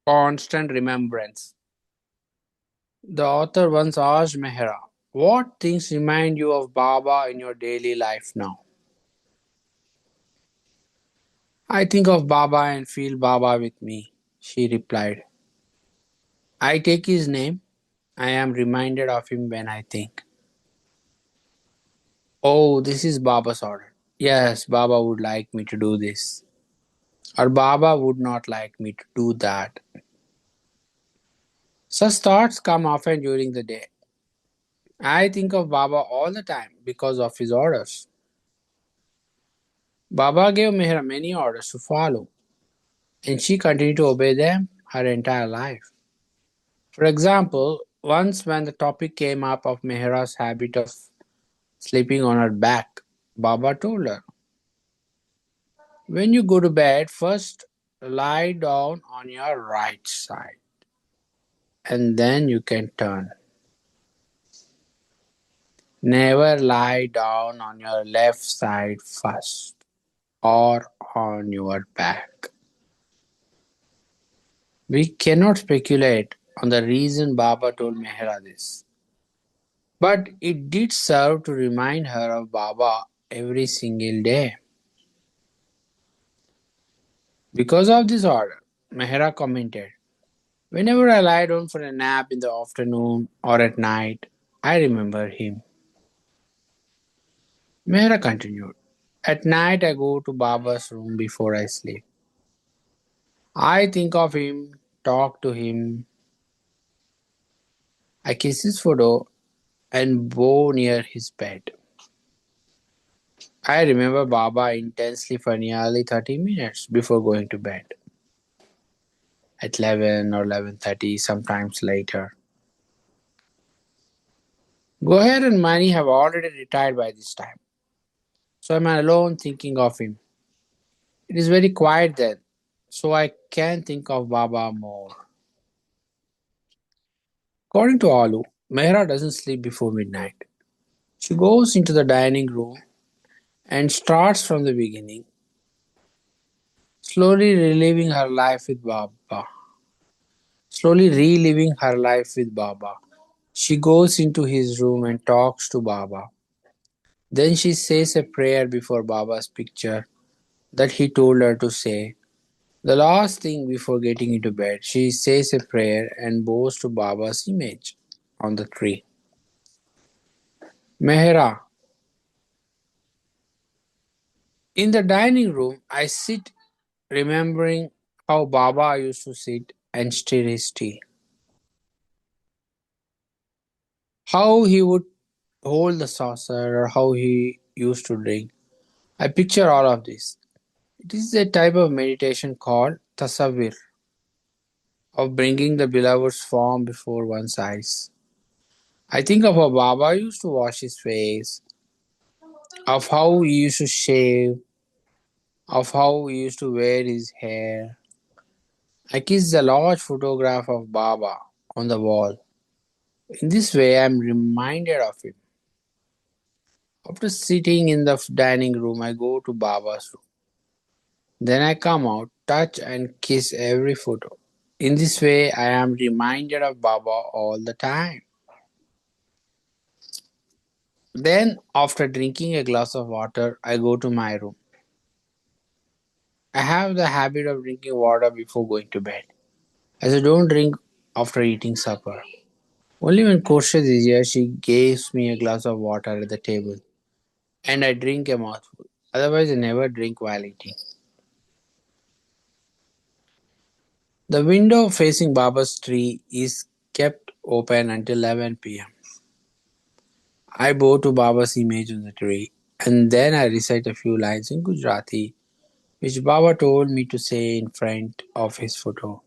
Constant remembrance. The author once asked Mehera, "What things remind you of Baba in your daily life now?" "I think of Baba and feel Baba with me," she replied. "I take his name I am reminded of him when I think, oh, this is Baba's order. Yes, Baba would like me to do this. Or Baba would not like me to do that. Such thoughts come often during the day. I think of Baba all the time because of his orders. Baba gave Mehra many orders to follow, and she continued to obey them her entire life. For example, once when the topic came up of Mehra's habit of sleeping on her back, Baba told her, when you go to bed, first lie down on your right side and then you can turn. Never lie down on your left side first or on your back. We cannot speculate on the reason Baba told Mehra this, but it did serve to remind her of Baba every single day. Because of this order, Mehra commented, whenever I lie down for a nap in the afternoon or at night, I remember him. Mehra continued, at night I go to Baba's room before I sleep. I think of him, talk to him, I kiss his photo and bow near his bed. I remember Baba intensely for nearly 30 minutes before going to bed. At 11 or 11:30, sometimes later. Goher and Mani have already retired by this time, so I'm alone thinking of him. It is very quiet then, so I can think of Baba more. According to Alu, Mehra doesn't sleep before midnight. She goes into the dining room and starts from the beginning, slowly reliving her life with Baba. Slowly reliving her life with Baba. She goes into his room and talks to Baba. Then she says a prayer before Baba's picture that he told her to say. The last thing before getting into bed, she says a prayer and bows to Baba's image on the tree. Mehra. In the dining room, I sit remembering how Baba used to sit and stir his tea. How he would hold the saucer or how he used to drink. I picture all of this. It is a type of meditation called tasavvur, of bringing the beloved's form before one's eyes. I think of how Baba used to wash his face, of how he used to shave, of how he used to wear his hair. I kiss the large photograph of Baba on the wall. In this way, I am reminded of him. After sitting in the dining room, I go to Baba's room. Then I come out, touch and kiss every photo. In this way, I am reminded of Baba all the time. Then, after drinking a glass of water, I go to my room. I have the habit of drinking water before going to bed, as I don't drink after eating supper. Only when Korsha is here, she gives me a glass of water at the table, and I drink a mouthful. Otherwise, I never drink while eating. The window facing Baba's tree is kept open until 11 p.m. I bow to Baba's image on the tree, and then I recite a few lines in Gujarati, which Baba told me to say in front of his photo.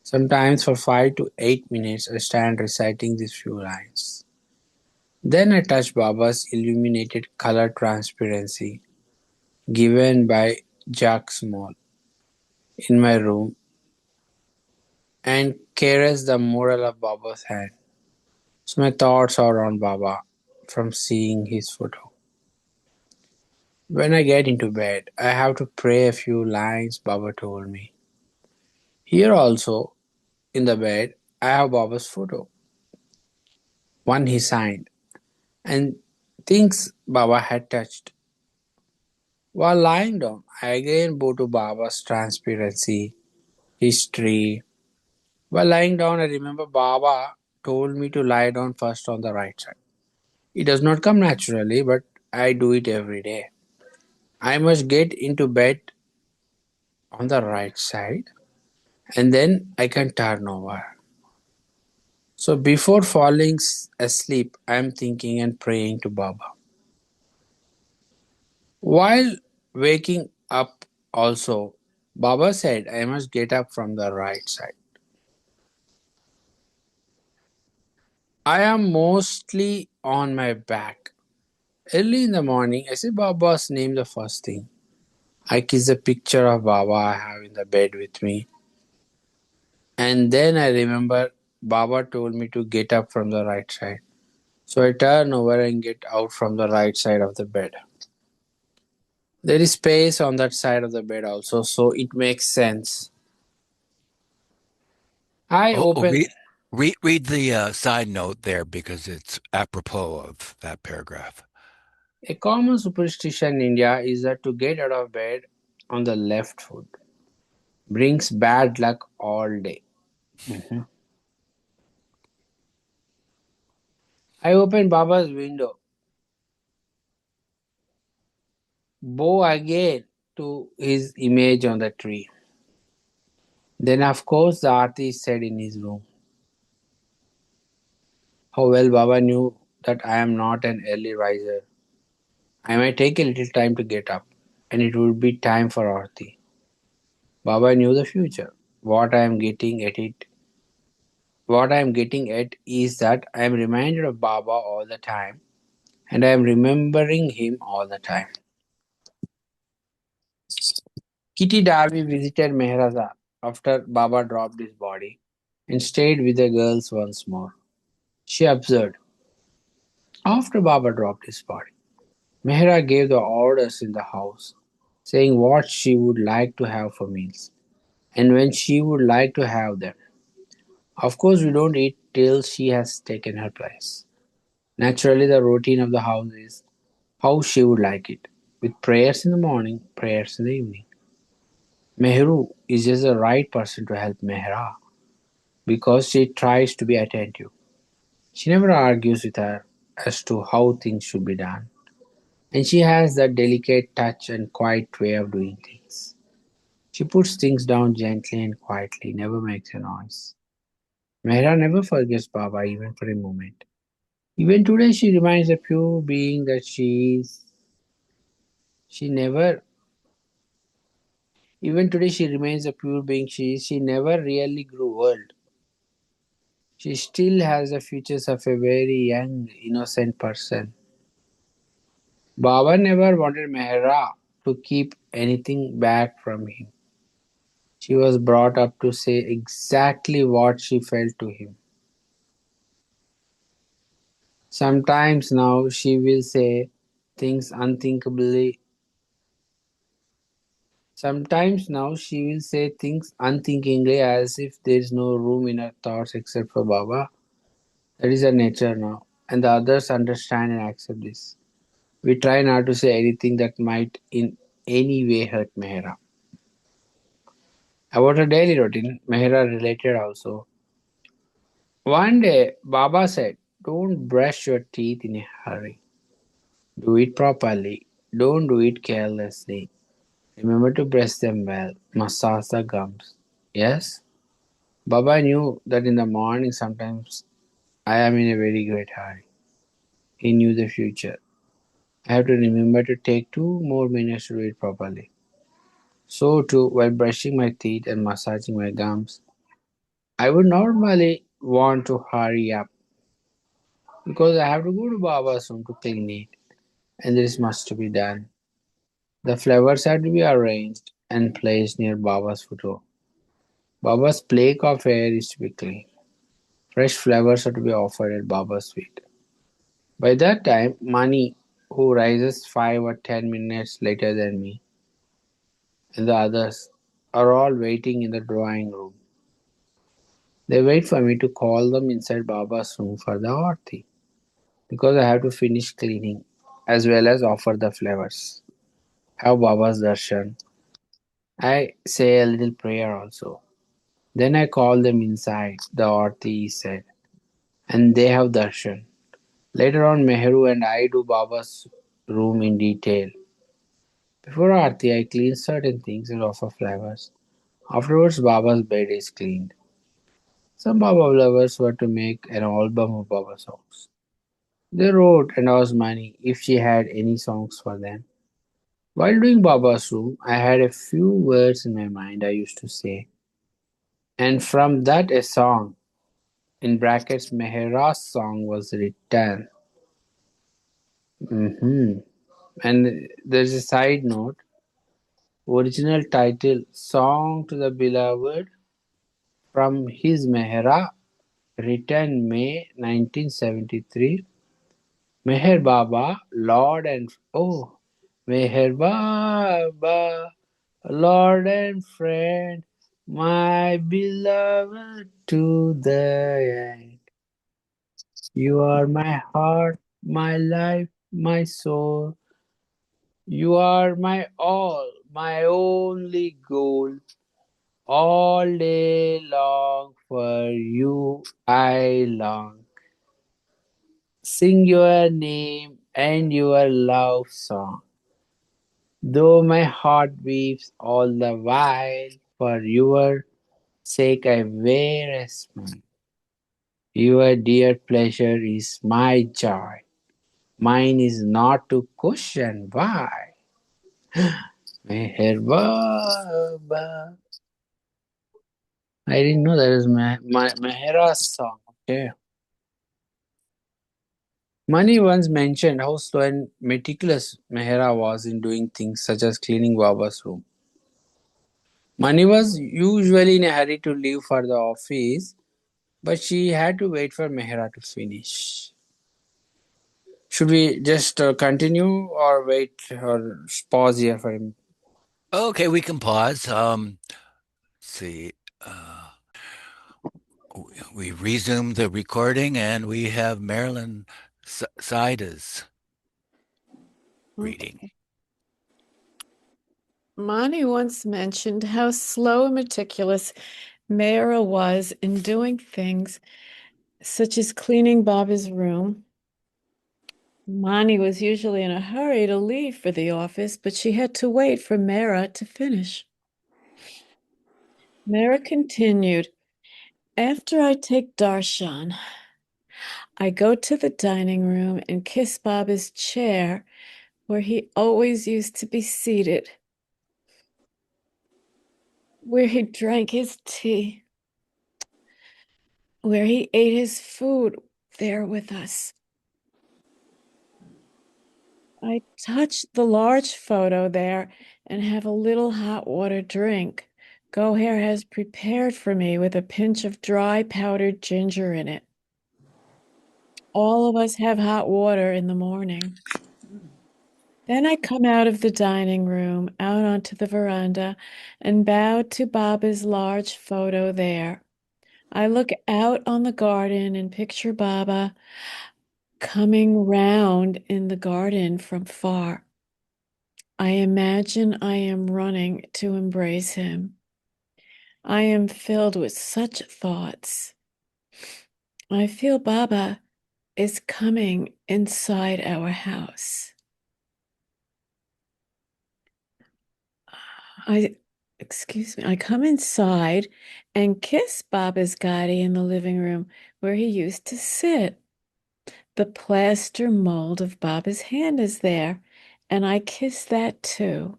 Sometimes for 5 to 8 minutes I stand reciting these few lines. Then I touch Baba's illuminated color transparency given by Jack Small in my room and caress the mural of Baba's hand. So my thoughts are on Baba from seeing his photo. When I get into bed, I have to pray a few lines Baba told me. Here also, in the bed, I have Baba's photo, one he signed, and things Baba had touched. While lying down, I again bow to Baba's transparency, history, While lying down, I remember Baba told me to lie down first on the right side. It does not come naturally, but I do it every day. I must get into bed on the right side and then I can turn over. So before falling asleep, I am thinking and praying to Baba. While waking up, also, Baba said I must get up from the right side. I am mostly on my back. Early in the morning, I see Baba's name the first thing. I kiss the picture of Baba I have in the bed with me. And then I remember Baba told me to get up from the right side. So I turn over and get out from the right side of the bed. There is space on that side of the bed also, so it makes sense. I Oh, oh, open. read the side note there because it's apropos of that paragraph. A common superstition in India is that to get out of bed on the left foot brings bad luck all day. Mhm. I open Baba's window, bow again to his image on the tree. Then, of course, the aarti is said in his room. How well Baba knew that I am not an early riser. I might take a little time to get up, and it would be time for aarti. Baba knew the future. What I am getting at is that I am reminded of Baba all the time, and I am remembering him all the time. Kitty Darby visited Meheraza after Baba dropped his body and stayed with the girls once more. She observed, after Baba dropped his body, Mehra gave the orders in the house, saying what she would like to have for meals and when she would like to have them. Of course, we don't eat till she has taken her place. Naturally, the routine of the house is how she would like it, with prayers in the morning, prayers in the evening. Mehru is just the right person to help Mehra because she tries to be attentive. She never argues with her as to how things should be done, and she has that delicate touch and quiet way of doing things. She puts things down gently and quietly, never makes a noise. Mehra never forgets Baba even for a moment. Even today, she reminds the pure being that she is. She never Even today, she remains the pure being she is. She never really grew old. She still has the features of a very young, innocent person. Baba never wanted Mehra to keep anything back from him. She was brought up to say exactly what she felt to him. Sometimes now she will say things unthinkably. Sometimes now she will say things unthinkingly as if there is no room in her thoughts except for Baba. That is her nature now, and the others understand and accept this. We try not to say anything that might in any way hurt Mehra. About her daily routine, Mehra related also. One day, Baba said, don't brush your teeth in a hurry. Do it properly. Don't do it carelessly. Remember to brush them well. Massage the gums. Yes? Baba knew that in the morning sometimes I am in a very great hurry. He knew the future. I have to remember to take 2 more minutes to do it properly. So too, while brushing my teeth and massaging my gums, I would normally want to hurry up because I have to go to Baba's room to clean it, and there is much to be done. The flowers have to be arranged and placed near Baba's photo. Baba's plaque of hair is to be cleaned. Fresh flowers are to be offered at Baba's feet. By that time, Mani, who rises 5 or 10 minutes later than me, and the others are all waiting in the drawing room. They wait for me to call them inside Baba's room for the aarti because I have to finish cleaning as well as offer the flowers. Have Baba's darshan. I say a little prayer also. Then I called them inside, the Aarti said, and they have darshan. Later on, Mehru and I do Baba's room in detail. Before Aarti, I clean certain things and offer flowers. Afterwards, Baba's bed is cleaned. Some Baba lovers were to make an album of Baba songs. They wrote and asked Mani if she had any songs for them. While doing Baba's room, I had a few words in my mind I used to say, and from that a song, in brackets Mehera's song, was written. hmm And there's a side note. Original title Song to the Beloved from his Mehera, written May 1973. Meher Baba, Lord and oh, Meher Baba, Lord and friend, my beloved to the end. You are my heart, my life, my soul. You are my all, my only goal. All day long for you I long. Sing your name and your love song. Though my heart weeps all the while, for your sake I wear a smile. Your dear pleasure is my joy. Mine is not to question why. Meher Baba. I didn't know that is my Mehera's song. Okay. Mani once mentioned how slow and meticulous Mehera was in doing things such as cleaning Baba's room. Mani was usually in a hurry to leave for the office, but she had to wait for Mehera to finish. Should we just continue or wait or pause here for him? Okay, we can pause. See. Uh, we resume the recording and we have Marilyn Sida's reading. Okay. Mani once mentioned how slow and meticulous Mehera was in doing things such as cleaning Baba's room. Mani was usually in a hurry to leave for the office, but she had to wait for Mehera to finish. Mehera continued, after I take darshan, I go to the dining room and kiss Baba's chair where he always used to be seated, where he drank his tea, where he ate his food there with us. I touch the large photo there and have a little hot water drink Goher has prepared for me with a pinch of dry powdered ginger in it. All of us have hot water in the morning. Then I come out of the dining room, out onto the veranda, and bow to Baba's large photo there. I look out on the garden and picture Baba coming round in the garden from far. I imagine I am running to embrace him. I am filled with such thoughts. I feel Baba is coming inside our house. I, I come inside and kiss Baba's Gadi in the living room where he used to sit. The plaster mold of Baba's hand is there, and I kiss that too.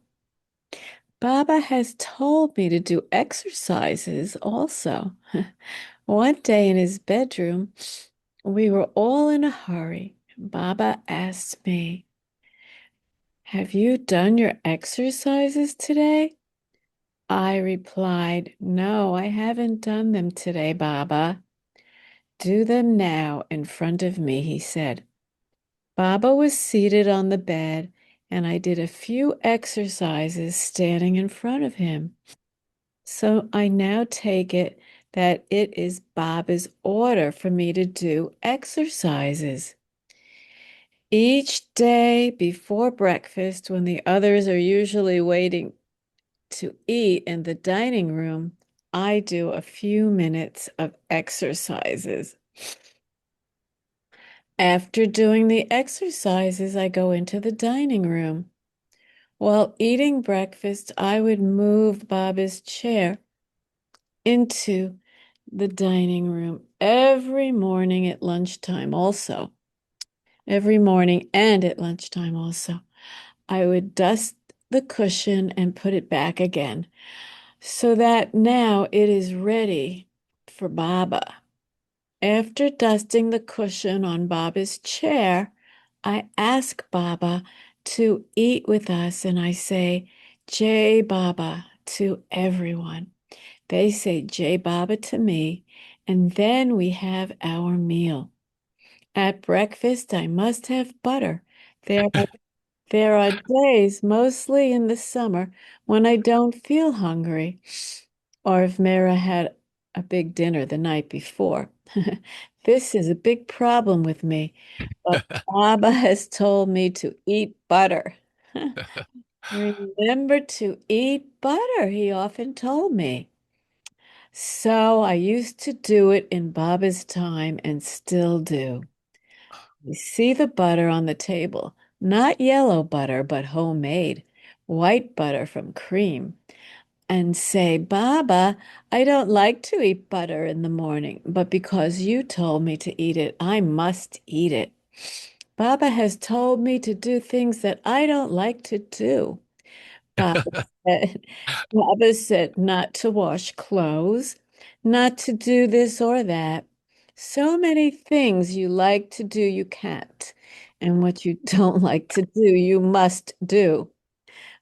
Baba has told me to do exercises also. One day in his bedroom, we were all in a hurry. Baba asked me, have you done your exercises today? I replied, no, I haven't done them today, Baba. Do them now in front of me, he said. Baba was seated on the bed, and I did a few exercises standing in front of him. So I now take it that it is Baba's order for me to do exercises. Each day before breakfast, when the others are usually waiting to eat in the dining room, I do a few minutes of exercises. After doing the exercises, I go into the dining room. While eating breakfast, I would move Baba's chair into the dining room every morning at lunchtime, also. Every morning and at lunchtime, also. I would dust the cushion and put it back again so that now it is ready for Baba. After dusting the cushion on Baba's chair, I ask Baba to eat with us and I say, Jai Baba to everyone. They say Jai Baba to me, and then we have our meal. At breakfast, I must have butter. There are, there are days, mostly in the summer, when I don't feel hungry, or if Mera had a big dinner the night before. This is a big problem with me, but Baba has told me to eat butter. Remember to eat butter, he often told me. So I used to do it in Baba's time and still do. You see the butter on the table, not yellow butter, but homemade, white butter from cream, and say, Baba, I don't like to eat butter in the morning, but because you told me to eat it, I must eat it. Baba has told me to do things that I don't like to do. Baba said, Baba said not to wash clothes, not to do this or that. So many things you like to do, you can't. And what you don't like to do, you must do.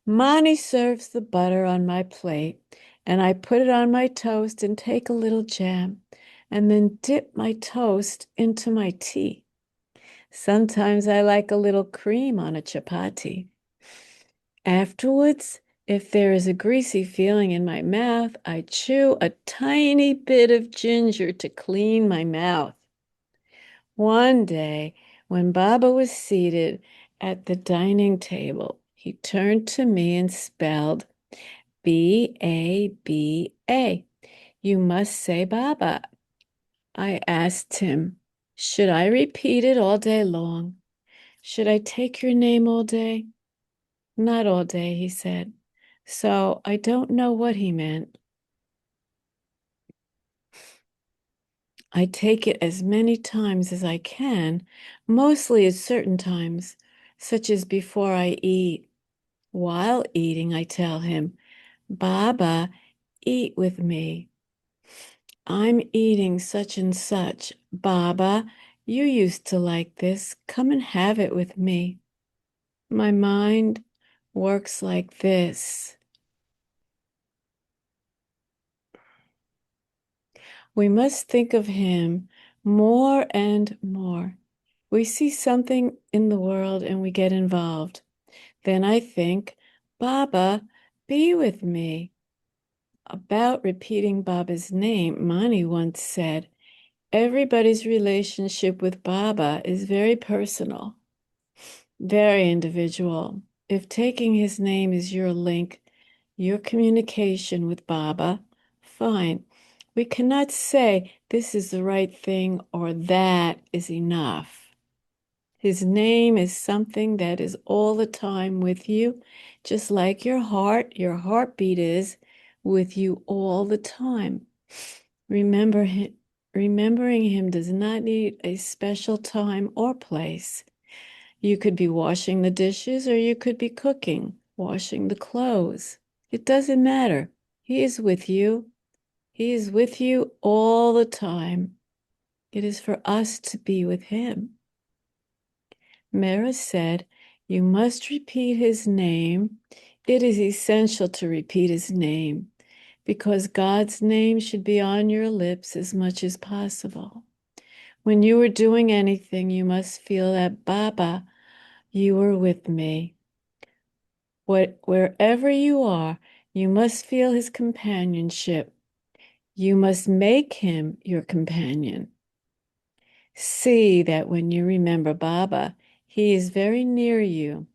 Monty serves the butter on my plate, and I put it on my toast and take a little jam, and then dip my toast into my tea. Sometimes I like a little cream on a chapati. Afterwards, if there is a greasy feeling in my mouth, I chew a tiny bit of ginger to clean my mouth. One day, when Baba was seated at the dining table, he turned to me and spelled Baba. You must say Baba. I asked him, should I repeat it all day long? Should I take your name all day? Not all day, he said. So I don't know what he meant. I take it as many times as I can, mostly at certain times, such as before I eat. While eating, I tell him, Baba, eat with me. I'm eating such and such. Baba, you used to like this. Come and have it with me. My mind works like this. We must think of him more and more. We see something in the world and we get involved. Then I think, Baba, be with me. About repeating Baba's name, Mani once said, everybody's relationship with Baba is very personal, very individual. If taking his name is your link, your communication with Baba, fine. We cannot say this is the right thing or that is enough. His name is something that is all the time with you, just like your heartbeat is with you all the time. Remember him, remembering him does not need a special time or place. You could be washing the dishes or you could be cooking, washing the clothes. It doesn't matter. He is with you. He is with you all the time. It is for us to be with him. Mera said, you must repeat his name. It is essential to repeat his name because God's name should be on your lips as much as possible. When you are doing anything, you must feel that Baba, you are with me. Wherever you are, you must feel his companionship. You must make him your companion. See that when you remember Baba, he is very near you.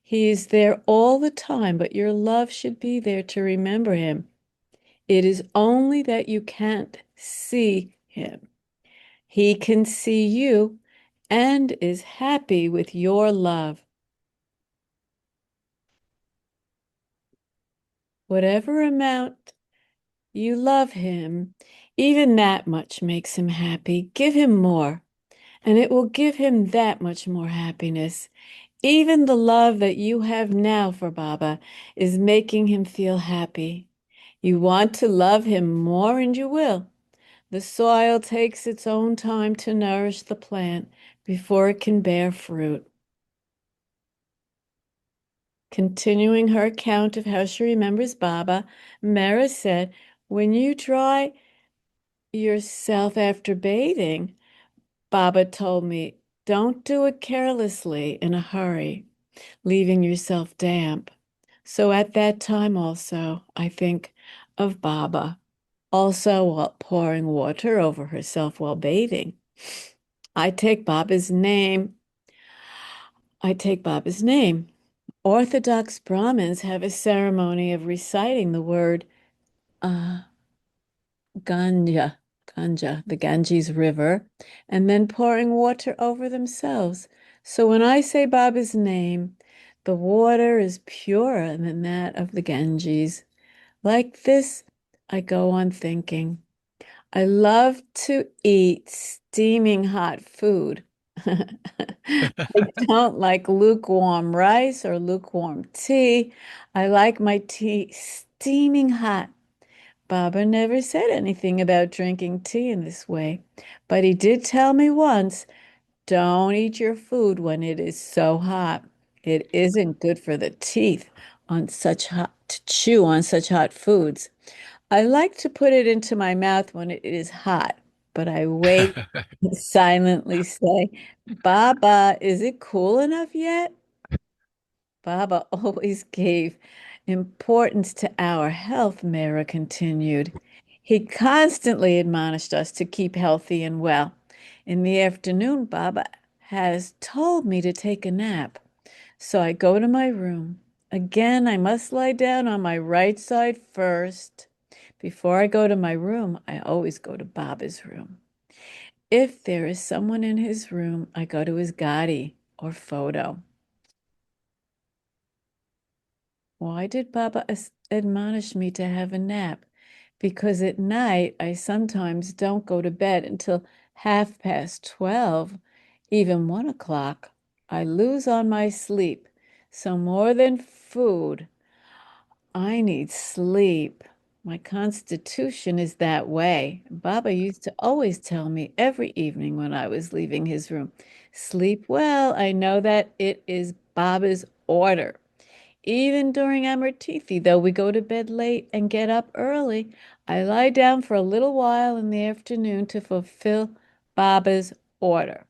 He is there all the time, but your love should be there to remember him. It is only that you can't see him. He can see you and is happy with your love. Whatever amount you love him, even that much makes him happy. Give him more, and it will give him that much more happiness. Even the love that you have now for Baba is making him feel happy. You want to love him more, and you will. The soil takes its own time to nourish the plant before it can bear fruit. Continuing her account of how she remembers Baba, Mehera said, when you dry yourself after bathing, Baba told me, don't do it carelessly in a hurry, leaving yourself damp. So at that time also, I think of Baba, also while pouring water over herself while bathing. I take Baba's name. I take Baba's name. Orthodox Brahmins have a ceremony of reciting the word uh, Ganga, Ganga, the Ganges River, and then pouring water over themselves. So when I say Baba's name, the water is purer than that of the Ganges. Like this, I go on thinking. I love to eat steaming hot food. I don't like lukewarm rice or lukewarm tea. I like my tea steaming hot. Baba never said anything about drinking tea in this way, but he did tell me once, don't eat your food when it is so hot. It isn't good for the teeth on such hot to chew on such hot foods. I like to put it into my mouth when it is hot, but I wait and silently say, Baba, is it cool enough yet? Baba always gave importance to our health, Mara continued. He constantly admonished us to keep healthy and well. In the afternoon, Baba has told me to take a nap. So I go to my room. Again, I must lie down on my right side first. Before I go to my room, I always go to Baba's room. If there is someone in his room, I go to his gadi or photo. Why did Baba admonish me to have a nap? Because at night I sometimes don't go to bed until 12:30, even 1 o'clock. I lose on my sleep. So more than food, I need sleep. My constitution is that way. Baba used to always tell me every evening when I was leaving his room, sleep well. I know that it is Baba's order. Even during Amrtithi, though we go to bed late and get up early, I lie down for a little while in the afternoon to fulfill Baba's order.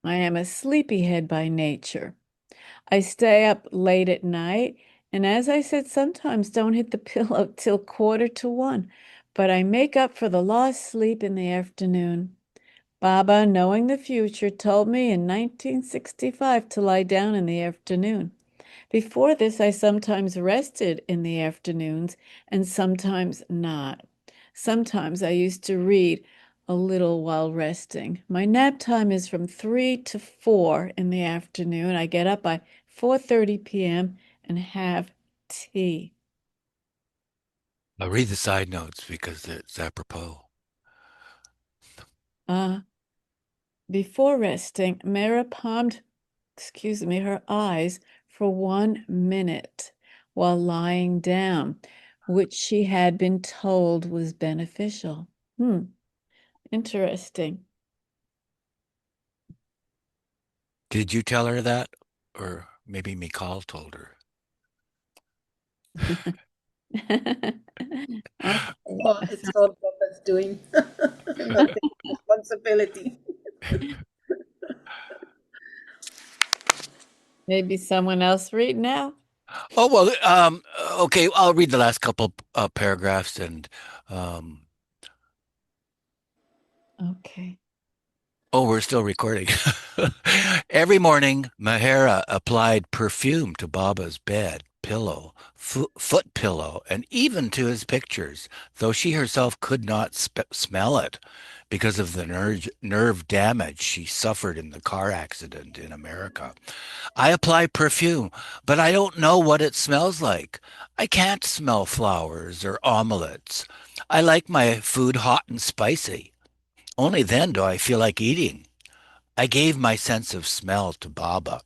I am a sleepyhead by nature. I stay up late at night, and as I said, sometimes don't hit the pillow till 1:45, but I make up for the lost sleep in the afternoon. Baba, knowing the future, told me in 1965 to lie down in the afternoon. Before this, I sometimes rested in the afternoons and sometimes not. Sometimes I used to read a little while resting. My nap time is from 3 to 4 in the afternoon. I get up by 4:30 p.m. and have tea. I'll read the side notes because it's apropos. Uh, Before resting, Mara palmed, her eyes for 1 minute while lying down, which she had been told was beneficial. Interesting. Did you tell her that? Or maybe Mikal told her. Okay. Well, it's all Papa's doing, not the responsibility. Maybe someone else read now? Oh, well, okay, I'll read the last couple paragraphs and um, Okay. oh, we're still recording. Every morning, Mahara applied perfume to Baba's bed. pillow, foot pillow, and even to his pictures, though she herself could not smell it because of the nerve damage she suffered in the car accident in America. I apply perfume, but I don't know what it smells like. I can't smell flowers or omelets. I like my food hot and spicy. Only then do I feel like eating. I gave my sense of smell to Baba.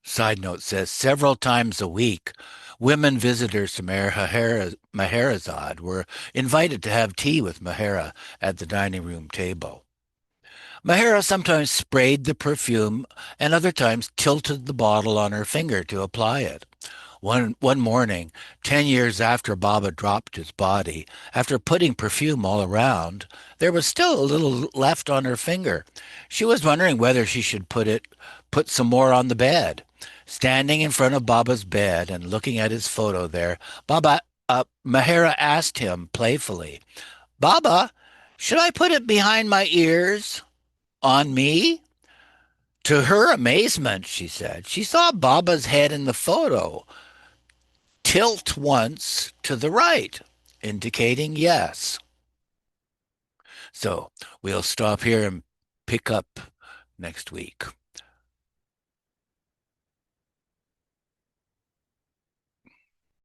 Side note says several times a week, women visitors to Meherazad were invited to have tea with Mehera at the dining room table. Mehera sometimes sprayed the perfume and other times tilted the bottle on her finger to apply it. One morning, 10 years after Baba dropped his body, after putting perfume all around, there was still a little left on her finger. She was wondering whether she should put some more on the bed. Standing in front of Baba's bed and looking at his photo there, Mehera asked him playfully, "Baba, should I put it behind my ears? On me?" To her amazement, she said, she saw Baba's head in the photo tilt once to the right, indicating yes. So we'll stop here and pick up next week.